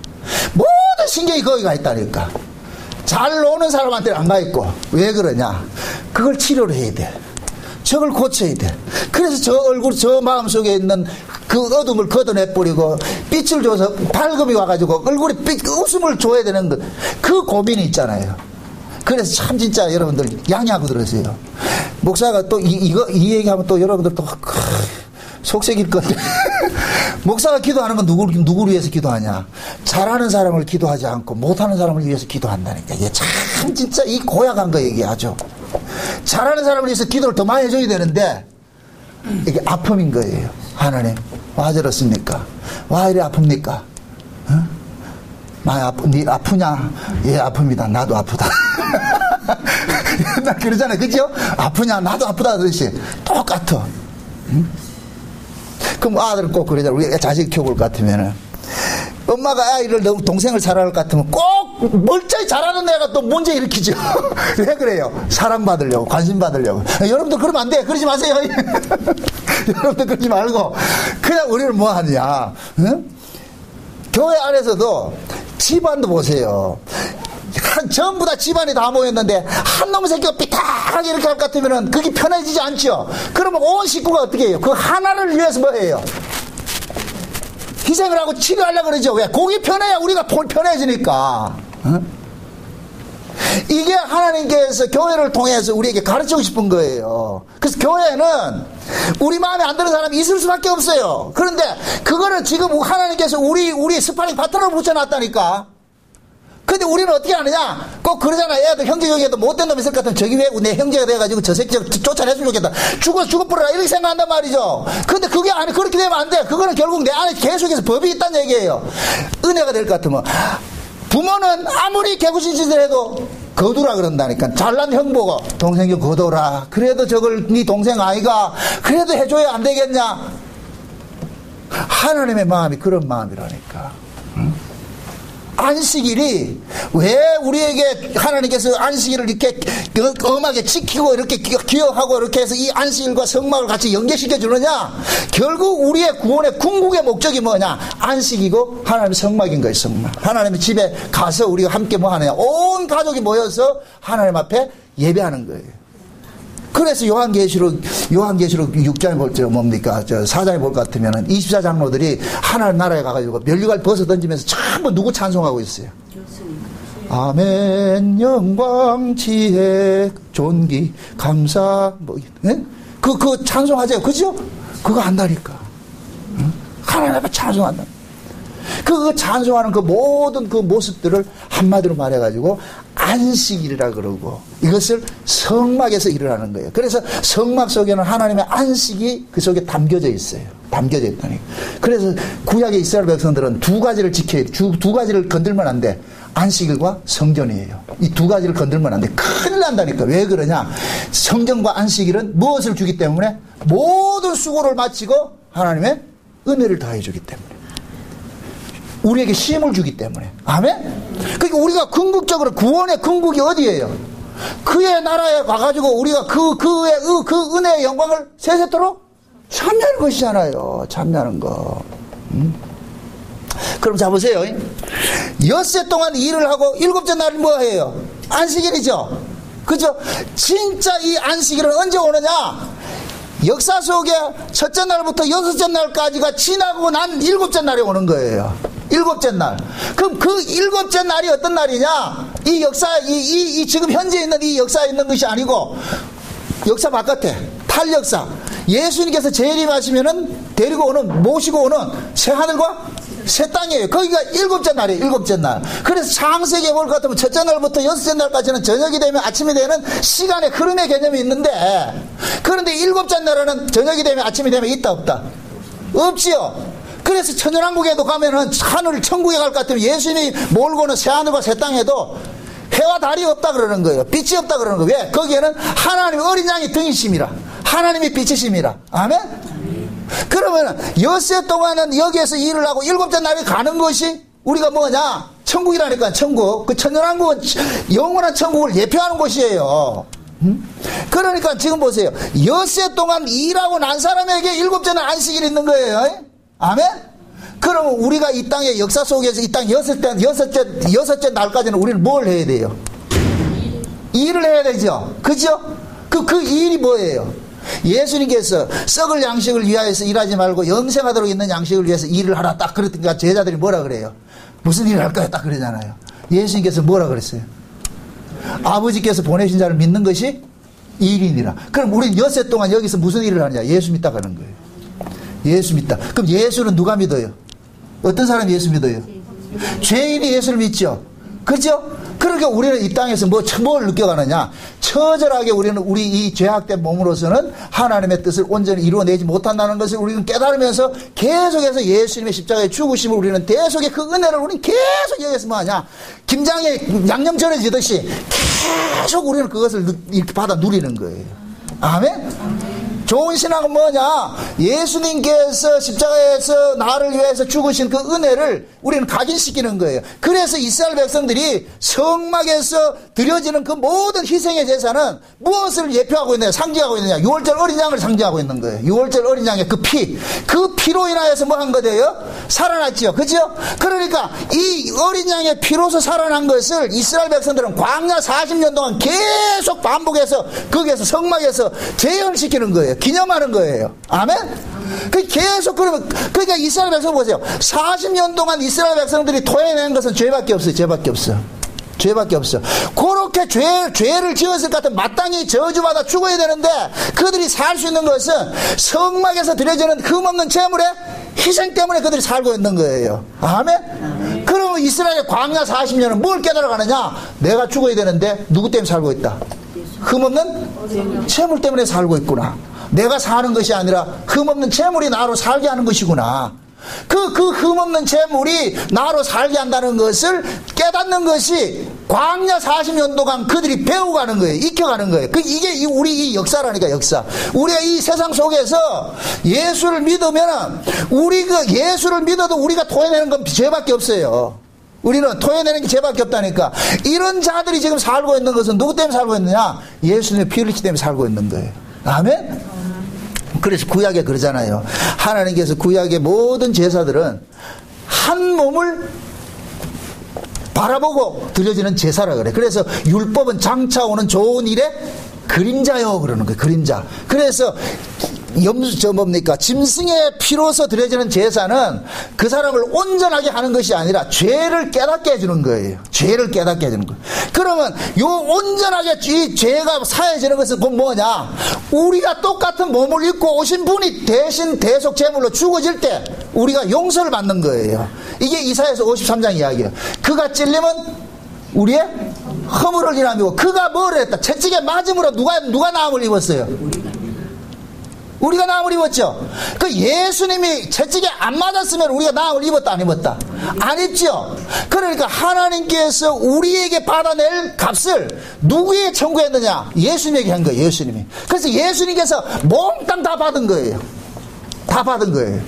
Speaker 1: 모든 신경이 거기 가 있다니까. 잘 노는 사람한테는 안 가 있고. 왜 그러냐? 그걸 치료를 해야 돼. 저걸 고쳐야 돼. 그래서 저 얼굴, 저 마음속에 있는 그 어둠을 걷어내버리고 빛을 줘서 밝음이 와가지고 얼굴에 웃음을 줘야 되는 것. 그 고민이 있잖아요. 그래서 참 진짜 여러분들 양해하고 들으세요. 목사가 또 이 얘기하면 또 여러분들 또 속색일 건데. 목사가 기도하는 건 누구를 위해서 기도하냐? 잘하는 사람을 기도하지 않고 못하는 사람을 위해서 기도한다니까. 이게 참 진짜 이 고약한 거 얘기하죠. 잘하는 사람을 위해서 기도를 더 많이 해줘야 되는데 이게 아픔인 거예요. 하나님 와 저렇습니까? 와 이래 아픕니까? 어? 많이 니 아프냐? 예 아픕니다. 나도 아프다. 나 그러잖아요. 그죠? 아프냐? 나도 아프다 그러듯이 똑같아. 응? 그럼 아들은 꼭 그러잖아. 우리 자식 키워볼 것 같으면은 엄마가 아이를 동생을 사랑할 것 같으면 꼭 멀쩡히 잘하는 애가 또 문제 일으키죠. 왜 그래요? 사랑받으려고, 관심받으려고. 여러분들 그러면 안 돼. 그러지 마세요. 여러분들 그러지 말고 그냥 우리는 뭐 하냐? 응? 교회 안에서도 집안도 보세요. 전부 다 집안이 다 모였는데 한 놈의 새끼가 삐딱하게 이렇게 할 것 같으면 그게 편해지지 않죠. 그러면 온 식구가 어떻게 해요? 그 하나를 위해서 뭐 해요? 희생을 하고 치료하려고 그러죠. 왜? 그게 편해야 우리가 편해지니까. 응? 이게 하나님께서 교회를 통해서 우리에게 가르치고 싶은 거예요. 그래서 교회는 우리 마음에 안 드는 사람이 있을 수밖에 없어요. 그런데 그거를 지금 하나님께서 우리 스파링 파트너를 붙여놨다니까. 근데 우리는 어떻게 하느냐? 꼭 그러잖아. 애들 형제 중에도 못된 놈이 있을 것 같으면 저기 왜 내 형제가 돼가지고 저 새끼 쫓아냈으면 좋겠다. 죽어버려라. 이렇게 생각한단 말이죠. 근데 그게 아니, 그렇게 되면 안 돼. 그거는 결국 내 안에 계속해서 법이 있다는 얘기예요. 은혜가 될 것 같으면. 부모는 아무리 개구신 짓을 해도 거두라 그런다니까. 잘난 형 보고 동생 좀 거둬라. 그래도 저걸 네 동생 아이가 그래도 해줘야 안 되겠냐? 하나님의 마음이 그런 마음이라니까. 응? 안식일이 왜 우리에게 하나님께서 안식일을 이렇게 엄하게 지키고 이렇게 기억하고 이렇게 해서 이 안식일과 성막을 같이 연계시켜 주느냐? 결국 우리의 구원의 궁극의 목적이 뭐냐? 안식이고 하나님의 성막인 거예요. 성막. 하나님의 집에 가서 우리가 함께 뭐 하느냐? 온 가족이 모여서 하나님 앞에 예배하는 거예요. 그래서 요한계시록 6장에 볼 때 뭡니까? 4장에 볼 것 같으면은 24장로들이 하나님 나라에 가가지고 면류관 벗어 던지면서 전부 누구 찬송하고 있어요? 아멘, 영광, 지혜, 존귀, 감사, 뭐, 네? 그 찬송하세요. 그죠? 그거 한다니까. 응? 하나님 앞에 찬송한다. 그 찬송하는 그 모든 그 모습들을 한마디로 말해가지고 안식일이라 그러고, 이것을 성막에서 일어나는 거예요. 그래서 성막 속에는 하나님의 안식이 그 속에 담겨져 있어요. 담겨져 있다니. 그래서 구약의 이스라엘 백성들은 두 가지를 지켜야 돼. 두 가지를 건들면 안 돼. 안식일과 성전이에요. 이 두 가지를 건들면 안 돼. 큰일 난다니까. 왜 그러냐? 성전과 안식일은 무엇을 주기 때문에? 모든 수고를 마치고 하나님의 은혜를 더해 주기 때문에, 우리에게 쉼을 주기 때문에. 아멘? 그러니까 우리가 궁극적으로 구원의 궁극이 어디예요? 그의 나라에 가가지고 우리가 그 은혜의 영광을 세세토록 참여하는 것이잖아요. 참여하는 거. 그럼 자 보세요. 엿새 동안 일을 하고 일곱째 날은 뭐 해요? 안식일이죠. 그죠? 진짜 이 안식일은 언제 오느냐? 역사 속에 첫째 날부터 여섯째 날까지가 지나고 난 일곱째 날이 오는 거예요. 일곱째 날. 그럼 그 일곱째 날이 어떤 날이냐? 이 역사, 이 지금 현재 있는 이 역사에 있는 것이 아니고, 역사 바깥에, 탈역사. 예수님께서 재림하시면은 모시고 오는 새 하늘과 새 땅이에요. 거기가 일곱째 날이에요. 일곱째 날. 그래서 창세기에 볼 것 같으면 첫째 날부터 여섯째 날까지는 저녁이 되면 아침이 되는 시간의 흐름의 개념이 있는데, 그런데 일곱째 날에는 저녁이 되면 아침이 되면 있다 없다? 없지요. 그래서 천연왕국에도 가면은 하늘 천국에 갈 것 같으면 예수님이 몰고는 새 하늘과 새 땅에도 해와 달이 없다 그러는 거예요. 빛이 없다 그러는 거예요. 왜? 거기에는 하나님의 어린 양이 등이심이라, 하나님이 빛이심이라. 아멘? 그러면 엿새 동안은 여기에서 일을 하고 일곱째 날에 가는 것이 우리가 뭐냐? 천국이라니까. 천국. 그 천연왕국은 영원한 천국을 예표하는 곳이에요. 그러니까 지금 보세요. 엿새 동안 일하고 난 사람에게 일곱째 날 안식일이 있는 거예요. 아멘? 그러면 우리가 이 땅의 역사 속에서 이 땅 여섯째 날까지는 우리는 뭘 해야 돼요? 일을 해야 되죠. 그죠? 그 일이 뭐예요? 예수님께서 썩을 양식을 위하여서 일하지 말고 영생하도록 있는 양식을 위해서 일을 하라 딱 그랬더니 제자들이 뭐라 그래요? 무슨 일을 할까요? 딱 그러잖아요. 예수님께서 뭐라 그랬어요? 아버지께서 보내신 자를 믿는 것이 일이니라. 그럼 우리는 엿새 동안 여기서 무슨 일을 하느냐? 예수 믿다 가는 거예요. 예수 믿다. 그럼 예수는 누가 믿어요? 어떤 사람이 예수 믿어요? 죄인이 예수를 믿죠. 그죠? 그러니까 우리는 이 땅에서 뭘 느껴가느냐? 처절하게 우리 이 죄악된 몸으로서는 하나님의 뜻을 온전히 이루어내지 못한다는 것을 우리는 깨달으면서 계속해서 예수님의 십자가의 죽으심을 우리는 계속의 그 은혜를 우리는 계속 여기서 뭐 하냐? 김장에 양념 절여지듯이 계속 우리는 그것을 이렇게 받아 누리는 거예요. 아멘? 좋은 신앙은 뭐냐? 예수님께서 십자가에서 나를 위해서 죽으신 그 은혜를 우리는 각인시키는 거예요. 그래서 이스라엘 백성들이 성막에서 드려지는 그 모든 희생의 제사는 무엇을 예표하고 있느냐? 상징하고 있느냐? 6월절 어린 양을 상징하고 있는 거예요. 6월절 어린 양의 그 피로 인하여서 뭐 한 거예요? 살아났지요. 그죠? 그러니까 이 어린 양의 피로서 살아난 것을 이스라엘 백성들은 광야 40년 동안 계속 반복해서 거기에서 성막에서 재현시키는 거예요. 기념하는 거예요. 아멘? 계속 그러니까 이스라엘 백성 보세요. 40년 동안 이스라엘 백성들이 토해낸 것은 죄밖에 없어요. 죄밖에 없어. 죄밖에 없어. 그렇게 죄를 지었을 것 같은 마땅히 저주받아 죽어야 되는데 그들이 살 수 있는 것은 성막에서 드려지는 흠없는 제물의 희생 때문에 그들이 살고 있는 거예요. 아멘? 그러면 이스라엘의 광야 40년은 뭘 깨달아가느냐? 내가 죽어야 되는데 누구 때문에 살고 있다? 흠없는 제물 때문에 살고 있구나. 내가 사는 것이 아니라 흠없는 제물이 나로 살게 하는 것이구나. 그 흠없는 제물이 나로 살게 한다는 것을 깨닫는 것이 광야 40년 동안 그들이 배워가는 거예요. 익혀가는 거예요. 이게 우리 이 역사라니까, 역사. 우리가 이 세상 속에서 예수를 믿으면 예수를 믿어도 우리가 토해내는 건 죄밖에 없어요. 우리는 토해내는 게 죄밖에 없다니까. 이런 자들이 지금 살고 있는 것은 누구 때문에 살고 있느냐? 예수님의 피 흘리심 때문에 살고 있는 거예요. 아멘? 그래서 구약에 그러잖아요. 하나님께서 구약의 모든 제사들은 한 몸을 바라보고 드려지는 제사라 그래. 그래서 율법은 장차 오는 좋은 일의 그림자요 그러는 거예요. 그림자. 그래서 짐승의 피로서 드려지는 제사는 그 사람을 온전하게 하는 것이 아니라 죄를 깨닫게 해주는 거예요. 죄를 깨닫게 해주는 거예요. 그러면 요 온전하게 이 죄가 사해지는 것은 곧 뭐냐? 우리가 똑같은 몸을 입고 오신 분이 대신 대속 제물로 죽어질 때 우리가 용서를 받는 거예요. 이게 이사야서 53장 이야기예요. 그가 찔리면 우리의 허물을 인함이고, 그가 뭐를 했다? 채찍에 맞음으로 누가 나음을 입었어요? 우리가 나음을 입었죠. 그 예수님이 채찍에 안 맞았으면 우리가 나음을 입었다 안 입었다? 안 입죠. 그러니까 하나님께서 우리에게 받아낼 값을 누구에게 청구했느냐? 예수님에게 한 거예요. 예수님이. 그래서 예수님께서 몽땅 다 받은 거예요. 다 받은 거예요.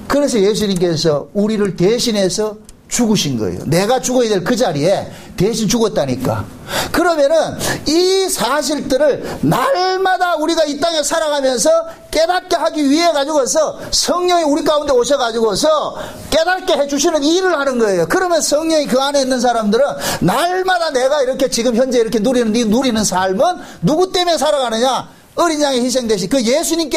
Speaker 1: 그래서 예수님께서 우리를 대신해서 죽으신 거예요. 내가 죽어야 될 그 자리에 대신 죽었다니까. 그러면은 이 사실들을 날마다 우리가 이 땅에 살아가면서 깨닫게 하기 위해 가지고서 성령이 우리 가운데 오셔가지고서 깨닫게 해주시는 일을 하는 거예요. 그러면 성령이 그 안에 있는 사람들은 날마다 내가 이렇게 지금 현재 이렇게 누리는 삶은 누구 때문에 살아가느냐? 어린 양의 희생되신 그 예수님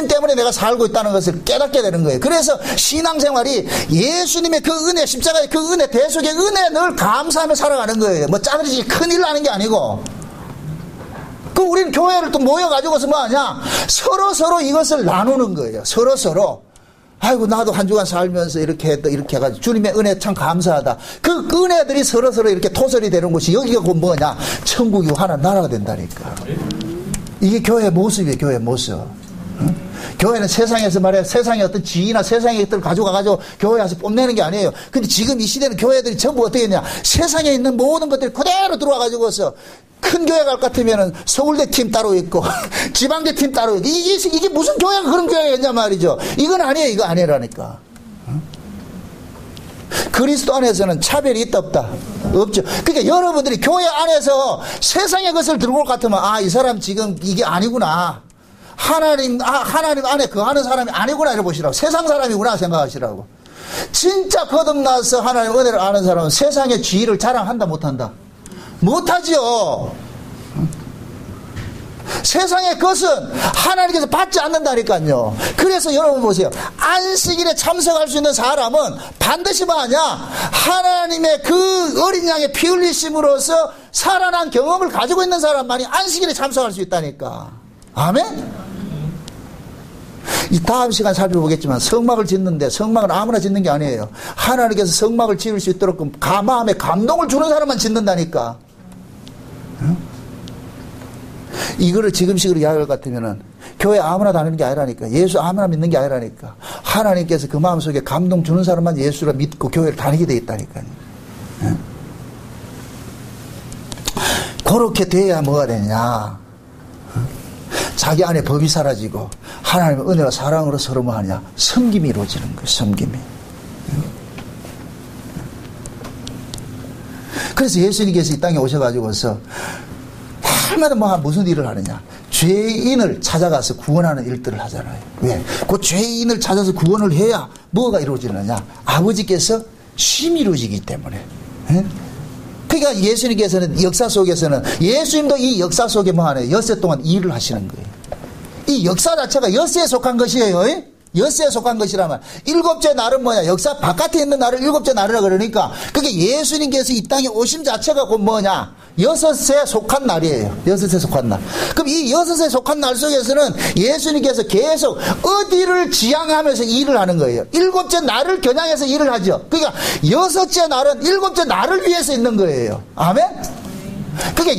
Speaker 1: 때문에 내가 살고 있다는 것을 깨닫게 되는 거예요. 그래서 신앙생활이 예수님의 그 은혜, 십자가의 그 은혜, 대속의 은혜에 늘 감사하며 살아가는 거예요. 뭐 짜들이 큰일 나는 게 아니고. 그 우리는 교회를 또 모여가지고서 뭐 하냐? 서로 이것을 나누는 거예요. 서로. 아이고, 나도 한 주간 살면서 이렇게 했다, 이렇게 해가지고 주님의 은혜 참 감사하다. 그 은혜들이 서로 이렇게 토설이 되는 곳이 여기가 곧 뭐냐? 천국이 하나 나라가 된다니까. 이게 교회의 모습이에요. 교회의 모습. 응? 교회는 세상에서 말해 세상의 어떤 지위나 세상의 것들을 가져가가지고 교회 와서 뽐내는 게 아니에요. 근데 지금 이 시대는 교회들이 전부 어떻게 했냐? 세상에 있는 모든 것들이 그대로 들어와가지고서 큰 교회 갈 것 같으면은 서울대 팀 따로 있고 지방대 팀 따로 있고 이게 무슨 교회가 그런 교회가 있냐 말이죠. 이건 아니에요. 이거 아니라니까. 그리스도 안에서는 차별이 있다 없다? 없죠. 그러니까 여러분들이 교회 안에서 세상의 것을 들고 올 것 같으면 이 사람 지금 이게 아니구나. 하나님 안에 거하는 사람이 아니구나 이래 보시라고. 세상 사람이구나 생각하시라고. 진짜 거듭나서 하나님 은혜를 아는 사람은 세상의 지위를 자랑한다 못한다? 못하지요. 세상의 것은 하나님께서 받지 않는다니까요. 그래서 여러분 보세요. 안식일에 참석할 수 있는 사람은 반드시 뭐하냐? 하나님의 그 어린 양의 피 흘리심으로써 살아난 경험을 가지고 있는 사람만이 안식일에 참석할 수 있다니까. 아멘? 이 다음 시간 살펴보겠지만 성막을 짓는데 성막은 아무나 짓는 게 아니에요. 하나님께서 성막을 지을 수 있도록 마음에 감동을 주는 사람만 짓는다니까. 응? 이거를 지금식으로 이야기할 것 같으면은 교회 아무나 다니는 게 아니라니까. 예수 아무나 믿는 게 아니라니까. 하나님께서 그 마음속에 감동 주는 사람만 예수를 믿고 교회를 다니게 돼 있다니까요. 예? 그렇게 돼야 뭐가 되냐? 자기 안에 법이 사라지고 하나님의 은혜와 사랑으로 서로 뭐 하냐? 섬김이 이루어지는 거예요. 섬김이. 그래서 예수님께서 이 땅에 오셔가지고서 날마다 무슨 일을 하느냐? 죄인을 찾아가서 구원하는 일들을 하잖아요. 왜? 그 죄인을 찾아서 구원을 해야 뭐가 이루어지느냐? 아버지께서 쉼이 이루어지기 때문에. 에? 그러니까 예수님께서는 역사 속에서는 예수님도 이 역사 속에 뭐 하네요? 엿새 동안 일을 하시는 거예요. 이 역사 자체가 엿새에 속한 것이에요. 엿새에 속한 것이라면 일곱째 날은 뭐냐? 역사 바깥에 있는 날을 일곱째 날이라 그러니까 그게 예수님께서 이 땅에 오심 자체가 곧 뭐냐? 여섯에 속한 날이에요. 여섯에 속한 날. 그럼 이 여섯에 속한 날 속에서는 예수님께서 계속 어디를 지향하면서 일을 하는 거예요. 일곱째 날을 겨냥해서 일을 하죠. 그러니까 여섯째 날은 일곱째 날을 위해서 있는 거예요. 아멘? 그게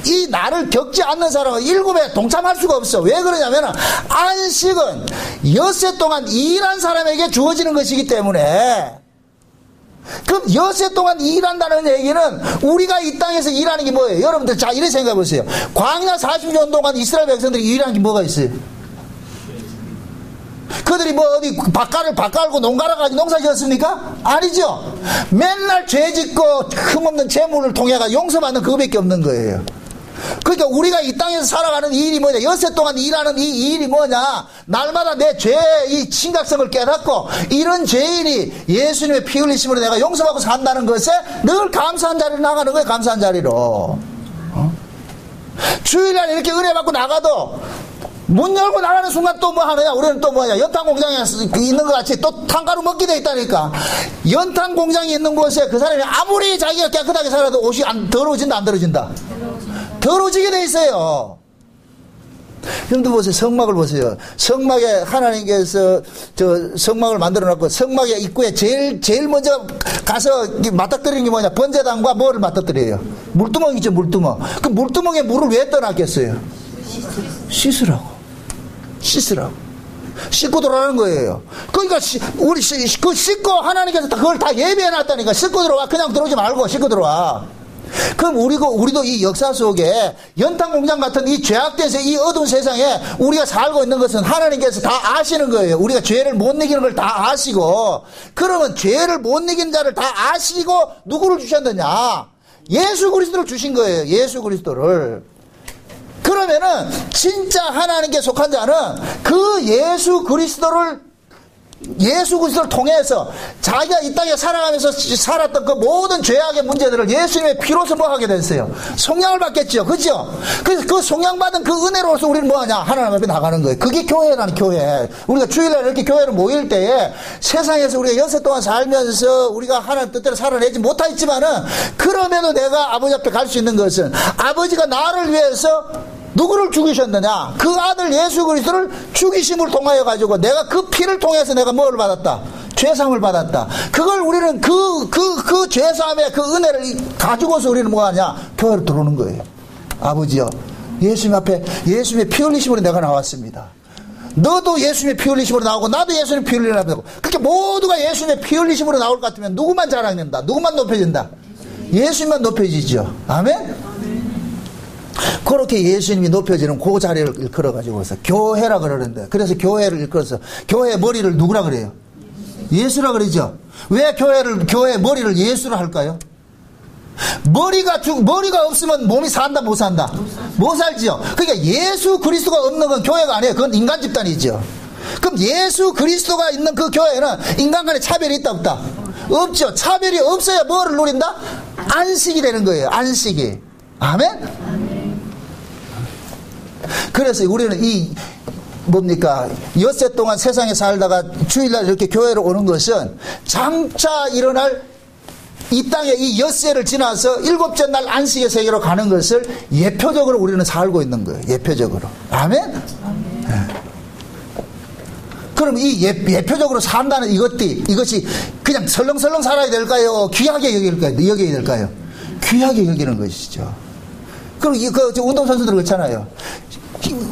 Speaker 1: 이 날을 겪지 않는 사람은 일곱에 동참할 수가 없어. 왜 그러냐면 안식은 엿새 동안 일한 사람에게 주어지는 것이기 때문에. 그럼 엿새 동안 일한다는 얘기는 우리가 이 땅에서 일하는 게 뭐예요? 여러분들 자 이렇게 생각해 보세요. 광야 40년 동안 이스라엘 백성들이 일하는 게 뭐가 있어요? 그들이 뭐 어디 밭갈을 밭갈고 농가를 가지고 농사 지었습니까? 아니죠. 맨날 죄짓고 흠없는 재물을 통해가 용서받는 그거밖에 없는 거예요. 그러니까 우리가 이 땅에서 살아가는 이 일이 뭐냐? 엿새 동안 일하는 이 일이 뭐냐? 날마다 내 죄의 심각성을 깨닫고 이런 죄인이 예수님의 피 흘리심으로 내가 용서받고 산다는 것에 늘 감사한 자리로 나가는 거예요. 감사한 자리로. 주일날 이렇게 은혜 받고 나가도 문 열고 나가는 순간 또 뭐 하느냐? 우리는 또 뭐냐? 연탄 공장에 있는 것 같이 또 탄가루 먹게 돼 있다니까. 연탄 공장이 있는 곳에 그 사람이 아무리 자기가 깨끗하게 살아도 옷이 더러워진다, 안 더러워진다? 더러워지게 돼 있어요. 여러분들 보세요. 성막을 보세요. 성막에 하나님께서 성막을 만들어 놨고, 성막의 입구에 제일 먼저 가서 맞닥뜨리는 게 뭐냐? 번제단과 뭐를 맞닥뜨려요? 물두멍 있죠, 물두멍. 그 물두멍에 물을 왜 떠놨겠어요? 씻으라고. 씻고 들어가는 거예요. 그러니까 우리 그 씻고 하나님께서 그걸 다 예비해 놨다니까. 씻고 들어와. 그냥 들어오지 말고 씻고 들어와. 그럼 우리도 이 역사 속에 연탄 공장 같은 이 죄악된 이 어두운 세상에 우리가 살고 있는 것은 하나님께서 다 아시는 거예요. 우리가 죄를 못 이기는 걸 다 아시고, 그러면 죄를 못 이기는 자를 다 아시고 누구를 주셨느냐? 예수 그리스도를 주신 거예요. 예수 그리스도를. 그러면은 진짜 하나님께 속한 자는 그 예수 그리스도를 통해서 자기가 이 땅에 살아가면서 살았던 그 모든 죄악의 문제들을 예수님의 피로서 뭐 하게 됐어요? 속량을 받겠죠. 그죠? 그래서 그 속량받은 그 은혜로서 우리는 뭐 하냐? 하나님 앞에 나가는 거예요. 그게 교회라는 교회. 우리가 주일날 이렇게 교회로 모일 때에 세상에서 우리가 연세 동안 살면서 우리가 하나님 뜻대로 살아내지 못하겠지만은, 그럼에도 내가 아버지 앞에 갈 수 있는 것은 아버지가 나를 위해서 누구를 죽이셨느냐? 그 아들 예수 그리스도를 죽이심을 통하여 가지고 내가 그 피를 통해서 내가 뭐를 받았다? 죄사함을 받았다. 그걸 우리는 그 죄사함의 그 은혜를 가지고서 우리는 뭐 하냐? 교회로 들어오는 거예요. 아버지요, 예수님 앞에 예수님의 피 흘리심으로 내가 나왔습니다. 너도 예수님의 피 흘리심으로 나오고 나도 예수님의 피 흘리심으로 나오고, 그렇게 모두가 예수님의 피 흘리심으로 나올 것 같으면 누구만 자랑된다? 누구만 높여진다? 예수님만 높여지죠. 아멘? 그렇게 예수님이 높여지는 그 자리를 일컬어가지고서 교회라 그러는데, 그래서 교회를 일컬어서 교회의 머리를 누구라 그래요? 예수라 그러죠. 왜 교회의 머리를 예수라 할까요? 머리가 없으면 몸이 산다, 못 산다? 못 살지요. 그러니까 예수 그리스도가 없는 건 교회가 아니에요. 그건 인간 집단이죠. 그럼 예수 그리스도가 있는 그 교회는 인간 간에 차별이 있다, 없다? 없죠. 차별이 없어야 뭐를 누린다? 안식이 되는 거예요. 안식이. 아멘? 그래서 우리는 엿새 동안 세상에 살다가 주일날 이렇게 교회로 오는 것은 장차 일어날 이 땅에 이 엿새를 지나서 일곱째 날 안식의 세계로 가는 것을 예표적으로 우리는 살고 있는 거예요. 예표적으로. 아멘? 그럼 이 예표적으로 산다는 이것이 그냥 설렁설렁 살아야 될까요? 귀하게 여겨야 될까요? 귀하게 여기는 것이죠. 그럼 운동선수들 그렇잖아요.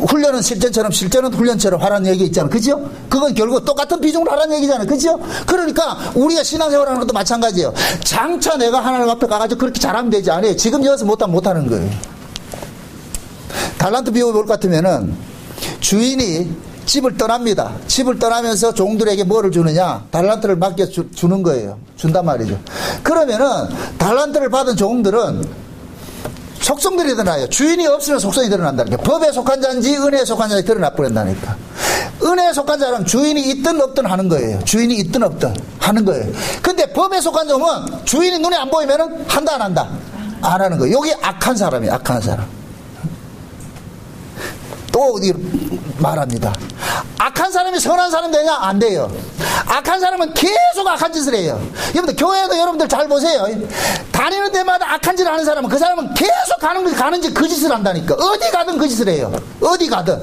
Speaker 1: 훈련은 실전은 훈련처럼 하라는 얘기 있잖아요. 그죠? 그건 결국 똑같은 비중으로 하라는 얘기잖아요. 그죠? 그러니까 우리가 신앙생활 하는 것도 마찬가지예요. 장차 내가 하나님 앞에 가가지고 그렇게 잘하면 되지 않아요. 지금 여기서 못하는 거예요. 달란트 비유를 볼 것 같으면은 주인이 집을 떠납니다. 집을 떠나면서 종들에게 뭐를 주느냐? 달란트를 맡겨 주는 거예요. 준단 말이죠. 그러면은 달란트를 받은 종들은 속성들이 드러나요. 주인이 없으면 속성이 드러난다니까. 법에 속한 자인지 은혜에 속한 자인지 드러나 버린다니까. 은혜에 속한 자는 주인이 있든 없든 하는 거예요. 주인이 있든 없든 하는 거예요. 근데 법에 속한 자는 주인이 눈에 안 보이면은 한다, 안 한다? 안 하는 거예요. 여기 악한 사람이에요. 악한 사람. 또 말합니다. 악한 사람이 선한 사람 되냐? 안 돼요. 악한 사람은 계속 악한 짓을 해요. 여러분들 교회도 여러분들 잘 보세요. 다니는 데마다 악한 짓을 하는 사람은 그 사람은 계속 가는지 그 짓을 한다니까. 어디 가든 그 짓을 해요. 어디 가든.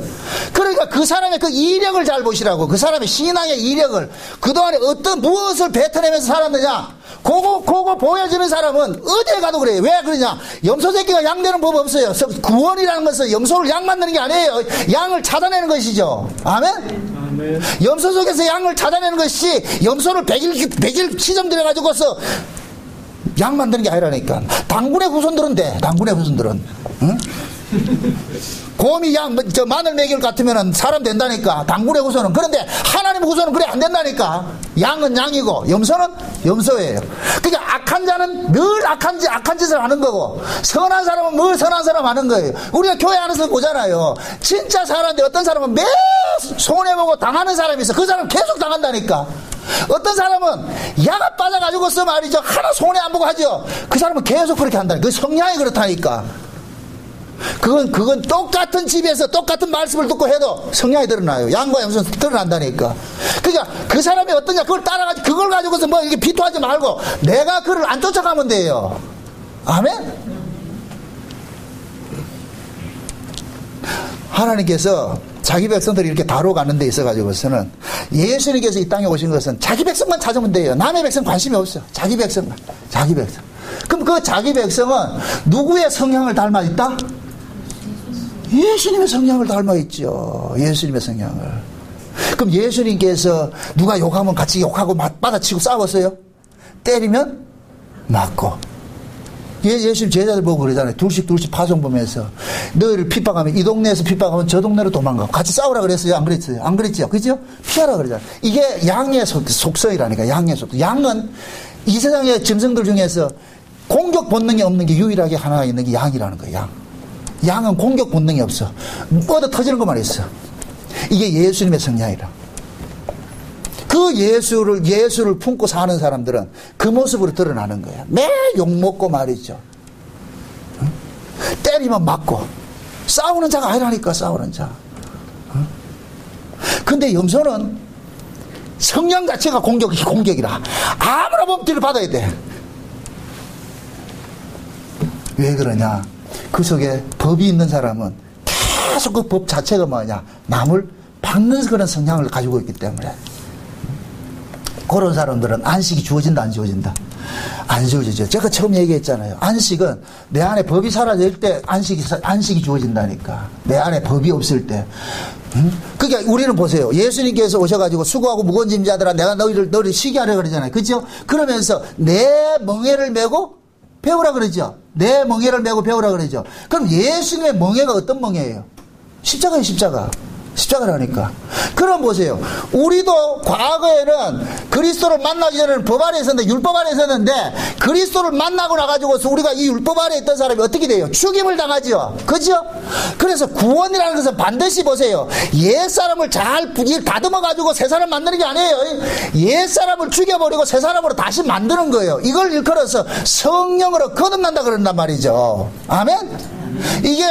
Speaker 1: 그러니까 그 사람의 그 이력을 잘 보시라고. 그 사람의 신앙의 이력을 그동안에 무엇을 뱉어내면서 살았느냐. 그거 보여지는 사람은 어디에 가도 그래요. 왜 그러냐? 염소 새끼가 양 되는 법 없어요. 구원이라는 것은 염소를 양 만드는 게 아니에요. 양을 찾아내는 것이죠. 아멘? 염소 속에서 양을 찾아내는 것이 염소를 100일 시점 들여가지고서 양 만드는 게 아니라니까. 당군의 후손들은 돼. 당군의 후손들은. 응? 곰이 마늘 먹일 것 같으면 사람 된다니까. 당군의 후손은. 그런데 하나님 후손은 그래 안 된다니까. 양은 양이고 염소는 염소예요. 그러니까 악한 자는 늘 악한 짓을 하는 거고, 선한 사람은 늘 선한 사람 하는 거예요. 우리가 교회 안에서 보잖아요. 진짜 사람인데 어떤 사람은 매일 손해보고 당하는 사람이 있어. 그 사람은 계속 당한다니까. 어떤 사람은 야가 빠져가지고서 말이죠. 하나 손해 안 보고 하죠. 그 사람은 계속 그렇게 한다니까. 그 성향이 그렇다니까. 그건 똑같은 집에서 똑같은 말씀을 듣고 해도 성향이 드러나요. 양과 양손 드러난다니까. 그러니까 그 사람이 어떠냐, 그걸 따라가지고, 그걸 가지고서 뭐 이렇게 비토하지 말고, 내가 그를 안 쫓아가면 돼요. 아멘? 하나님께서 자기 백성들이 이렇게 다뤄가는 데 있어가지고서는 예수님께서 이 땅에 오신 것은 자기 백성만 찾으면 돼요. 남의 백성 관심이 없어요. 자기 백성만. 자기 백성. 그럼 그 자기 백성은 누구의 성향을 닮아 있다? 예수님의 성향을 닮아 있죠. 예수님의 성향을. 그럼 예수님께서 누가 욕하면 같이 욕하고 받아치고 싸웠어요? 때리면 맞고. 예수님 제자들 보고 그러잖아요. 둘씩 파송 보면서 너희를 핍박하면 이 동네에서 핍박하면 저 동네로 도망가. 같이 싸우라 그랬어요? 안 그랬어요? 안 그랬죠? 그죠? 피하라 그러잖아요. 이게 양의 속성이라니까. 양의 속성. 양은 이 세상의 짐승들 중에서 공격 본능이 없는 게 유일하게 하나 있는 게 양이라는 거예요. 양은 공격 본능이 없어. 뻗어 터지는 것만 있어. 이게 예수님의 성향이라. 그 예수를 품고 사는 사람들은 그 모습으로 드러나는 거야. 매일 욕먹고 말이죠. 때리면 맞고. 싸우는 자가 아니라니까, 싸우는 자. 근데 염소는 성향 자체가 공격이라. 아무나 범죄를 받아야 돼. 왜 그러냐? 그 속에 법이 있는 사람은 계속 그 법 자체가 뭐냐? 남을 받는 그런 성향을 가지고 있기 때문에. 그런 사람들은 안식이 주어진다, 안 주어진다? 안 주어지죠. 제가 처음 얘기했잖아요. 안식은 내 안에 법이 사라질 때 안식이 주어진다니까. 내 안에 법이 없을 때. 그러니까 우리는 보세요. 예수님께서 오셔가지고 수고하고 무거운 짐자들아 내가 너희를 쉬게 하려 그러잖아요. 그죠? 그러면서 내 멍에를 메고 배우라 그러죠. 내 멍에를 메고 배우라 그러죠. 그럼 예수님의 멍에가 어떤 멍에예요? 십자가예요, 십자가. 십자가라니까. 그럼 보세요. 우리도 과거에는 그리스도를 만나기 전에는 법 아래 있었는데, 율법 아래 있었는데, 그리스도를 만나고 나가지고서 우리가 이 율법 아래 있던 사람이 어떻게 돼요? 죽임을 당하죠. 그죠? 그래서 구원이라는 것은 반드시 보세요. 옛사람을 잘 다듬어가지고 새 사람 만드는 게 아니에요. 옛사람을 죽여버리고 새 사람으로 다시 만드는 거예요. 이걸 일컬어서 성령으로 거듭난다 그런단 말이죠. 아멘? 이게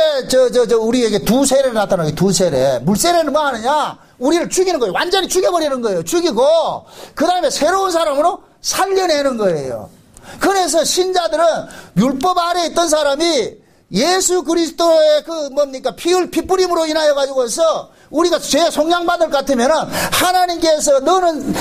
Speaker 1: 우리에게 두 세례 나타나게. 두 세례. 물세례는 뭐 하느냐? 우리를 죽이는 거예요. 완전히 죽여버리는 거예요. 죽이고 그 다음에 새로운 사람으로 살려내는 거예요. 그래서 신자들은 율법 아래에 있던 사람이 예수 그리스도의 피뿌림으로 인하여 가지고서 우리가 죄 속량받을 것 같으면은 하나님께서 너는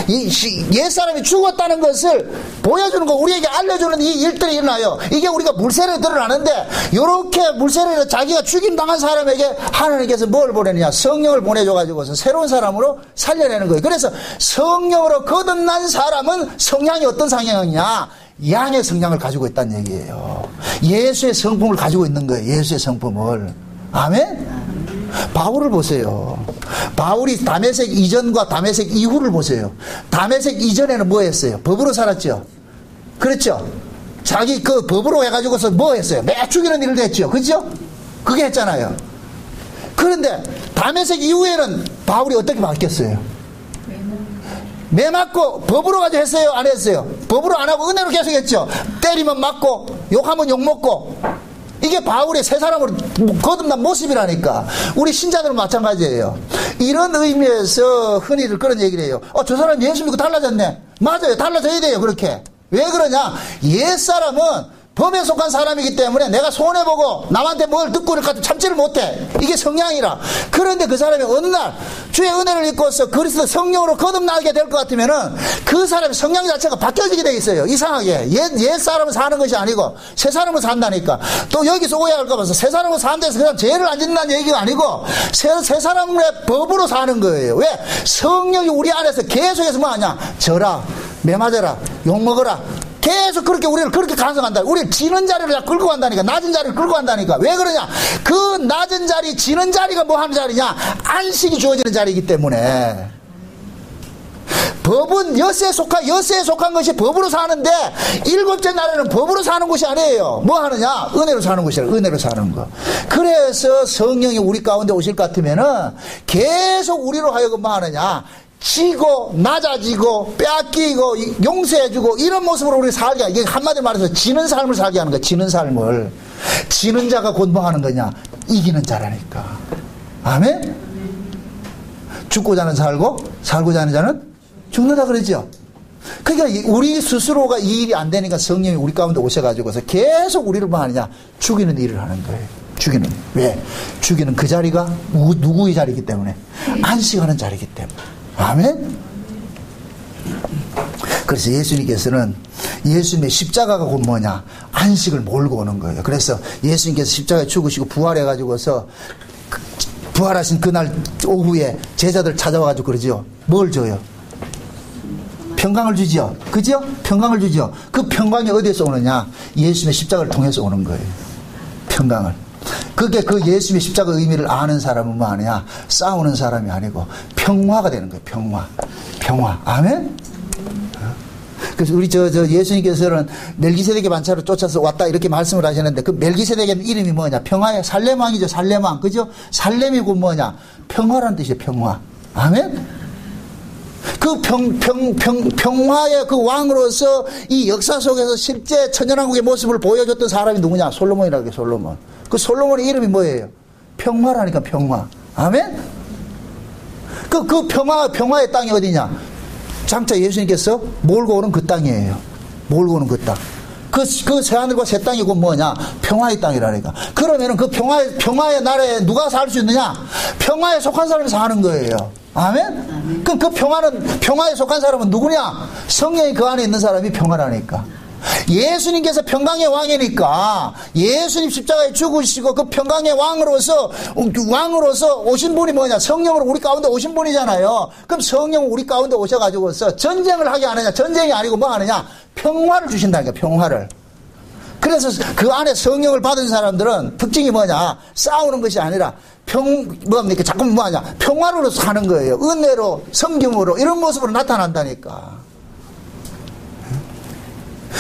Speaker 1: 옛사람이 죽었다는 것을 보여주는 거, 우리에게 알려주는 이 일들이 일어나요. 이게 우리가 물세례로 드러나는데, 요렇게 물세례로 자기가 죽임당한 사람에게 하나님께서 뭘 보내느냐? 성령을 보내줘가지고서 새로운 사람으로 살려내는 거예요. 그래서 성령으로 거듭난 사람은 성향이 어떤 성향이냐? 양의 성향을 가지고 있다는 얘기예요. 예수의 성품을 가지고 있는 거예요. 예수의 성품을. 아멘? 바울을 보세요. 바울이 다메섹 이전과 다메섹 이후를 보세요. 다메섹 이전에는 뭐 했어요? 법으로 살았죠. 그렇죠? 자기 그 법으로 해가지고서 뭐 했어요? 매 죽이는 일을 했죠. 그렇죠? 그게 했잖아요. 그런데 다메섹 이후에는 바울이 어떻게 바뀌었어요? 매 맞고 법으로 가지고 했어요? 안 했어요? 법으로 안 하고 은혜로 계속 했죠. 때리면 맞고 욕하면 욕먹고. 이게 바울의 새 사람으로 거듭난 모습이라니까. 우리 신자들은 마찬가지예요. 이런 의미에서 흔히들 그런 얘기를 해요. 저 사람 예수 믿고 달라졌네. 맞아요. 달라져야 돼요. 그렇게. 왜 그러냐? 옛사람은 법에 속한 사람이기 때문에 내가 손해보고 남한테 뭘 듣고 이렇게 참지를 못해. 이게 성향이라. 그런데 그 사람이 어느 날 주의 은혜를 입고서 그리스도 성령으로 거듭나게 될 것 같으면은 그 사람의 성향 자체가 바뀌어지게 돼 있어요. 이상하게. 옛 사람은 사는 것이 아니고 새 사람은 산다니까. 또 여기서 오해할까 봐서 새 사람은 사는 데서 그냥 죄를 안 짓는다는 얘기가 아니고 새 사람의 법으로 사는 거예요. 왜? 성령이 우리 안에서 계속해서 뭐 하냐? 져라, 매 맞아라, 욕 먹어라. 계속 그렇게 우리를 그렇게 간섭한다. 우리를 지는 자리를 끌고 간다니까. 낮은 자리를 끌고 간다니까. 왜 그러냐? 그 낮은 자리, 지는 자리가 뭐 하는 자리냐? 안식이 주어지는 자리이기 때문에. 법은 여세에 속한 것이 법으로 사는데, 일곱째 날에는 법으로 사는 것이 아니에요. 뭐 하느냐? 은혜로 사는 것이라. 은혜로 사는 거. 그래서 성령이 우리 가운데 오실 것 같으면은 계속 우리로 하여금 뭐 하느냐? 지고 낮아지고 빼앗기고 용서해주고 이런 모습으로 우리 살게, 이게 한마디로 말해서 지는 삶을 살게 하는 거야. 지는 삶을. 지는 자가 곧 뭐 하는 거냐? 이기는 자라니까. 아멘? 죽고자 하는 살고, 살고자 하는 자는 죽는다 그러죠. 그러니까 우리 스스로가 이 일이 안 되니까 성령이 우리 가운데 오셔가지고서 계속 우리를 뭐 하느냐? 죽이는 일을 하는 거예요. 죽이는. 왜? 죽이는 그 자리가 누구의 자리이기 때문에? 안식하는 자리이기 때문에. 아멘? 그래서 예수님께서는 예수님의 십자가가 곧 뭐냐? 안식을 몰고 오는 거예요. 그래서 예수님께서 십자가에 죽으시고 부활해가지고서 부활하신 그날 오후에 제자들 찾아와가지고 그러죠. 뭘 줘요? 평강을 주죠. 그죠? 평강을 주죠. 그 평강이 어디에서 오느냐? 예수님의 십자가를 통해서 오는 거예요. 평강을. 그게 그 예수님의 십자가 의미를 아는 사람은 뭐 하느냐? 싸우는 사람이 아니고 평화가 되는 거예요. 평화. 평화. 아멘? 그래서 우리 예수님께서는 멜기세덱의 반차로 쫓아서 왔다 이렇게 말씀을 하시는데 그 멜기세덱의 이름이 뭐냐? 평화의 살렘왕이죠. 살렘왕. 그죠? 살렘이 곧 뭐냐? 평화라는 뜻이에요. 평화. 아멘? 그 평화의 그 왕으로서 이 역사 속에서 실제 천연왕국의 모습을 보여줬던 사람이 누구냐? 솔로몬이라고 해요. 솔로몬. 그 솔로몬의 이름이 뭐예요? 평화라니까 평화. 아멘? 그 평화의 땅이 어디냐? 장차 예수님께서 몰고 오는 그 땅이에요. 몰고 오는 그 땅. 그 새하늘과 새 땅이 곧 뭐냐? 평화의 땅이라니까. 그러면은 그 평화의 나라에 누가 살 수 있느냐? 평화에 속한 사람이 사는 거예요. 아멘? 그럼 그 평화에 속한 사람은 누구냐? 성령이 그 안에 있는 사람이 평화라니까. 예수님께서 평강의 왕이니까 예수님 십자가에 죽으시고 그 평강의 왕으로서 오신 분이 뭐냐? 성령으로 우리 가운데 오신 분이잖아요. 그럼 성령은 우리 가운데 오셔가지고서 전쟁을 하게 하느냐? 전쟁이 아니고 뭐 하느냐? 평화를 주신다니까. 평화를. 그래서 그 안에 성령을 받은 사람들은 특징이 뭐냐? 싸우는 것이 아니라 뭡니까? 자꾸 뭐하냐? 평화로 사는 거예요. 은혜로, 성경으로 이런 모습으로 나타난다니까.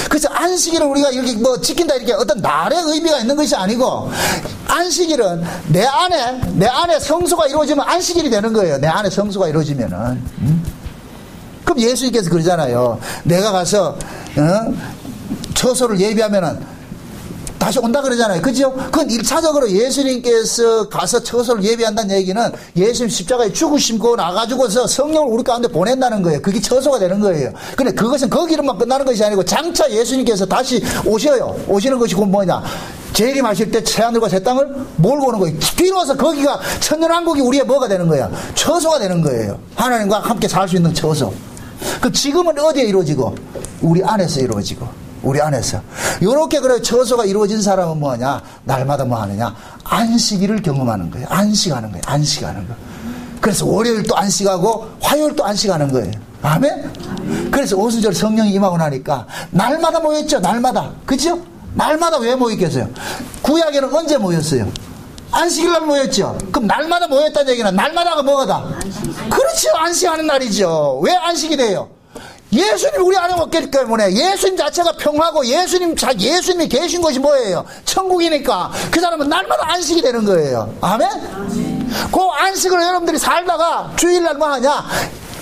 Speaker 1: 그래서 안식일을 우리가 이렇게 뭐 지킨다 이렇게 어떤 날의 의미가 있는 것이 아니고 안식일은 내 안에 성소가 이루어지면 안식일이 되는 거예요. 내 안에 성소가 이루어지면은. 그럼 예수님께서 그러잖아요. 내가 가서 처소를 예비하면은 다시 온다 그러잖아요. 그죠? 그건 1차적으로 예수님께서 가서 처소를 예비한다는 얘기는 예수님 십자가에 죽으시고 나가지고서 성령을 우리 가운데 보낸다는 거예요. 그게 처소가 되는 거예요. 근데 그것은 거기로만 끝나는 것이 아니고 장차 예수님께서 다시 오셔요. 오시는 것이 곧 뭐냐? 재림하실 때 새하늘과 새 땅을 몰고 오는 거예요. 비로소 거기가 천년왕국이 우리의 뭐가 되는 거야? 처소가 되는 거예요. 하나님과 함께 살 수 있는 처소. 그 지금은 어디에 이루어지고? 우리 안에서 이루어지고. 우리 안에서. 요렇게 그래 처소가 이루어진 사람은 뭐하냐? 날마다 뭐 하느냐? 안식일을 경험하는 거예요. 안식하는 거예요. 안식하는 거. 그래서 월요일도 안식하고 화요일도 안식하는 거예요. 아멘? 그래서 오순절 성령이 임하고 나니까 날마다 모였죠. 날마다. 그죠? 날마다 왜 모였겠어요? 구약에는 언제 모였어요? 안식일날 모였죠. 그럼 날마다 모였다는 얘기는 날마다가 뭐가다? 그렇죠. 안식하는 날이죠. 왜 안식이 돼요? 예수님 우리 안에 없기 때문에 예수님 자체가 평화고 예수님이 계신 것이 뭐예요? 천국이니까 그 사람은 날마다 안식이 되는 거예요. 아멘? 그 안식을 여러분들이 살다가 주일날 뭐 하냐?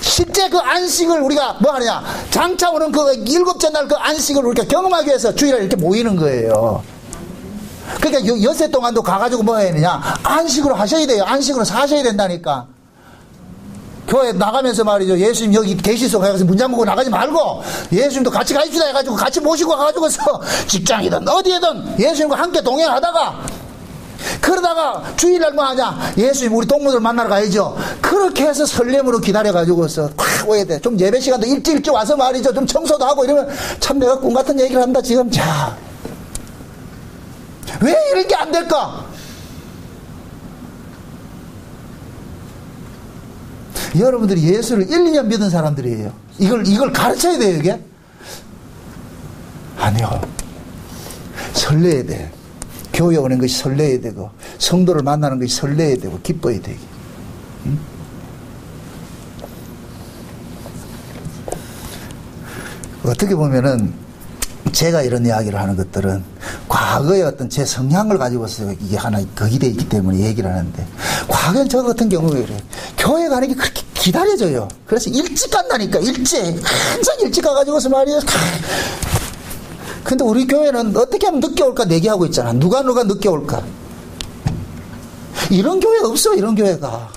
Speaker 1: 실제 그 안식을 우리가 뭐 하냐? 장차 오는 그 일곱째 날 그 안식을 우리가 경험하기 위해서 주일날 이렇게 모이는 거예요. 그러니까 엿새 동안도 가가지고 뭐 해야 되냐? 안식으로 하셔야 돼요. 안식으로 사셔야 된다니까. 교회 나가면서 말이죠. 예수님 여기 계시소 해서 문 잠그고 나가지 말고 예수님도 같이 가십시다 해가지고 같이 모시고 가가지고서 직장이든 어디에든 예수님과 함께 동행하다가 그러다가 주일날 뭐 하냐? 예수님 우리 동무들 만나러 가야죠. 그렇게 해서 설렘으로 기다려가지고서 탁 오야 돼. 좀 예배 시간도 일찍 와서 말이죠. 좀 청소도 하고 이러면 참 내가 꿈 같은 얘기를 한다 지금. 자, 왜 이런 게 안 될까? 여러분들이 예수를 1, 2년 믿은 사람들이에요. 이걸 가르쳐야 돼요, 이게? 아니요. 설레야 돼. 교회 오는 것이 설레야 되고, 성도를 만나는 것이 설레야 되고, 기뻐야 되고. 응? 어떻게 보면은, 제가 이런 이야기를 하는 것들은 과거의 어떤 제 성향을 가지고서 이게 하나 거기 돼 있기 때문에 얘기를 하는데, 과거엔 저 같은 경우에 그래요. 교회 가는 게 그렇게 기다려져요. 그래서 일찍 간다니까. 항상 일찍 가가지고서 말이에요. 근데 우리 교회는 어떻게 하면 늦게 올까 내기하고 있잖아. 누가 늦게 올까. 이런 교회가 없어. 이런 교회가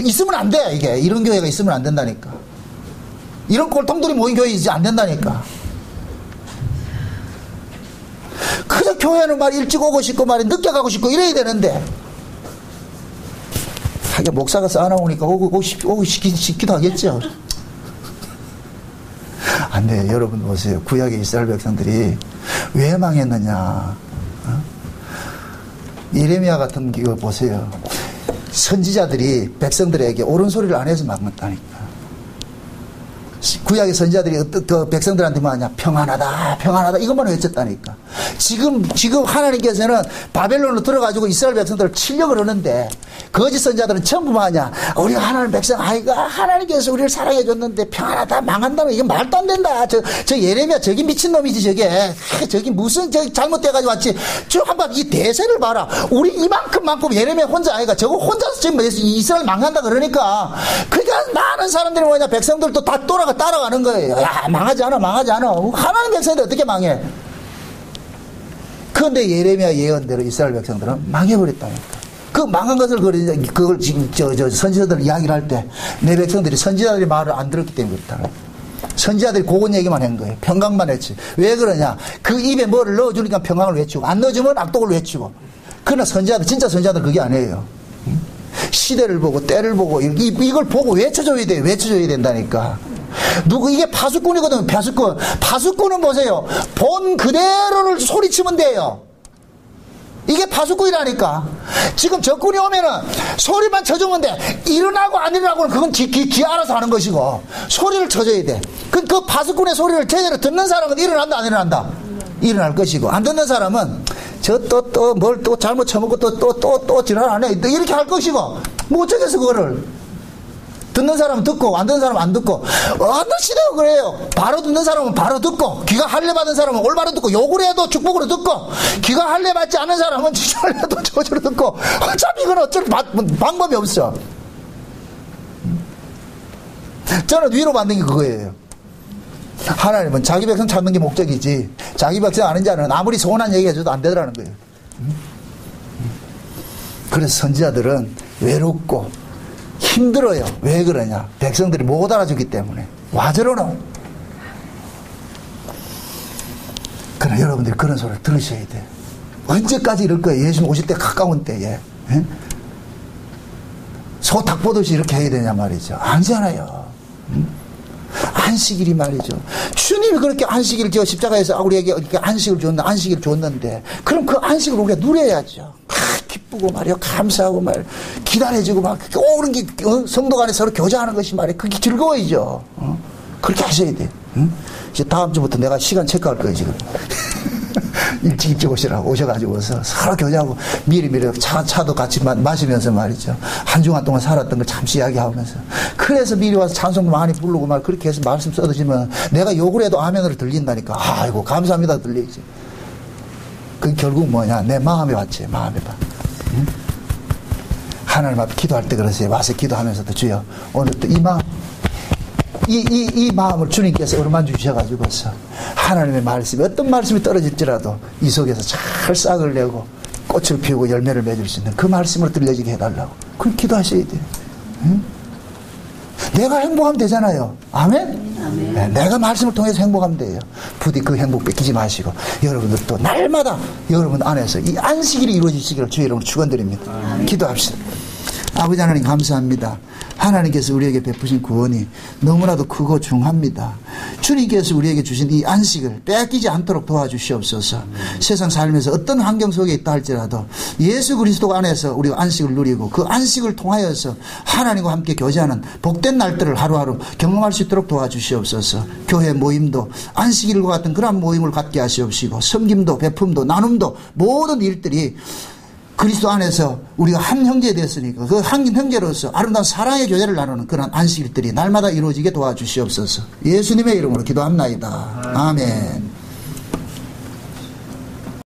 Speaker 1: 있으면 안 돼. 이게 이런 교회가 있으면 안 된다니까. 이런 꼴통들이 모인 교회 이제 안 된다니까. 그저 교회는 말 일찍 오고 싶고 말이 늦게 가고 싶고 이래야 되는데, 하긴 목사가 쌓아놓으니까 오고 싶기도 하겠죠. 안 돼. 여러분 보세요. 구약의 이스라엘 백성들이 왜 망했느냐. 예레미야 같은 거 보세요. 선지자들이 백성들에게 옳은 소리를 안 해서 망했다니까. 구약의 선지자들이 그 백성들한테 뭐하냐, 평안하다 평안하다 이것만 외쳤다니까. 지금 하나님께서는 바벨론으로 들어가지고 이스라엘 백성들을 치려고 그러는데, 거짓 선지자들은 전부 뭐하냐, 우리가 하나님 백성 아이가 하나님께서 우리를 사랑해 줬는데 평안하다 망한다면 이게 말도 안 된다. 저 예레미야 저기 미친놈이지. 저기 무슨 잘못돼가지고 왔지. 저 한번 이 대세를 봐라. 우리 이만큼 예레미야 혼자 아이가 저거 혼자서 지금 이스라엘 망한다 그러니까. 그러니까 많은 사람들이 뭐냐, 백성들도 다 따라가는 거예요. 야, 망하지 않아. 하나님 백성들 어떻게 망해? 그런데 예레미야 예언대로 이스라엘 백성들은 망해버렸다니까. 그 망한 것을 그걸 지금 선지자들 이야기를 할 때 내 백성들이 선지자들이 말을 안 들었기 때문에 그렇다. 선지자들이 그건 얘기만 한 거예요. 평강만 했지. 왜 그러냐? 그 입에 뭐를 넣어주니까 평강을 외치고, 안 넣어주면 악독을 외치고. 그러나 진짜 선지자들 그게 아니에요. 시대를 보고 때를 보고 이걸 보고 외쳐줘야 돼. 외쳐줘야 된다니까. 이게 파수꾼이거든. 파수꾼은 보세요. 본 그대로를 소리치면 돼요. 이게 파수꾼이라니까. 지금 적군이 오면은 소리만 쳐주면 돼. 일어나고 안 일어나고는 그건 기 알아서 하는 것이고, 소리를 쳐줘야 돼. 그 파수꾼의 소리를 제대로 듣는 사람은 일어난다 안 일어난다? 일어날 것이고, 안 듣는 사람은 뭘 또 잘못 쳐먹고 또 지랄하네 이렇게 할 것이고, 뭐 어쩌겠어. 그거를 듣는 사람은 듣고 안 듣는 사람은 안 듣고. 어느 시대가 그래요. 바로 듣는 사람은 바로 듣고, 귀가 할례 받은 사람은 올바로 듣고, 욕을 해도 축복으로 듣고, 귀가 할례 받지 않은 사람은 지랄 해도 저주로 듣고. 어차피 이건 어쩔 방법이 없어. 저는 위로 받는 게 그거예요. 하나님은 자기 백성 찾는 게 목적이지, 자기 백성 아는 자는 아무리 소원한 얘기 해줘도 안 되더라는 거예요. 그래서 선지자들은 외롭고 힘들어요. 왜 그러냐? 백성들이 못 알아주기 때문에. 와저러노. 그러나 여러분들이 그런 소리를 들으셔야 돼요. 언제까지 이럴 거예요? 예수님 오실 때 가까운 때에. 소 닭 보듯이 이렇게 해야 되냐 말이죠. 아니잖아요. 안식일이 말이죠. 주님이 그렇게 안식일을 십자가에서 우리에게 안식을 줬는데, 그럼 그 안식을 우리가 누려야죠. 기쁘고 말이요, 감사하고 말, 기다려지고 막 오는 게 성도 간에 서로 교제하는 것이 말이에요. 그게 즐거워이죠. 그렇게 하셔야 돼. 이제 다음 주부터 내가 시간 체크할 거예요 지금. 일찍 오셔가지고서 서로 교제하고 미리 차도 같이 마시면서 말이죠. 한 주간 동안 살았던 걸 잠시 이야기하면서, 그래서 미리 와서 찬송도 많이 부르고 말, 그렇게 해서 말씀 써드시면 내가 욕을 해도 아멘으로 들린다니까. 아이고 감사합니다 들리지. 그 결국 뭐냐, 내 마음에 왔지. 마음에 봐. 하나님 앞에 기도할 때 그러세요. 와서 기도하면서도 주여 오늘 또 이 마음을 주님께서 얼마 주셔가지고서 하나님의 말씀이 어떤 말씀이 떨어질지라도 이 속에서 잘 싹을 내고 꽃을 피우고 열매를 맺을 수 있는 그 말씀으로 들려지게 해달라고. 그럼 기도하셔야 돼요. 내가 행복하면 되잖아요. 아멘? 네, 내가 말씀을 통해서 행복하면 돼요. 부디 그 행복 뺏기지 마시고, 여러분들 또 날마다 여러분 안에서 이 안식일이 이루어지시기를 주의 이름으로 축원드립니다. 기도합시다. 아버지 하나님 감사합니다. 하나님께서 우리에게 베푸신 구원이 너무나도 크고 중합니다. 주님께서 우리에게 주신 이 안식을 뺏기지 않도록 도와주시옵소서. 세상 살면서 어떤 환경 속에 있다 할지라도 예수 그리스도 안에서 우리가 안식을 누리고, 그 안식을 통하여서 하나님과 함께 교제하는 복된 날들을 하루하루 경험할 수 있도록 도와주시옵소서. 교회 모임도 안식일과 같은 그런 모임을 갖게 하시옵시고, 섬김도 베품도 나눔도 모든 일들이 그리스도 안에서 우리가 한 형제 됐으니까 그 한 형제로서 아름다운 사랑의 교제를 나누는 그런 안식일들이 날마다 이루어지게 도와주시옵소서. 예수님의 이름으로 기도합나이다. 아멘.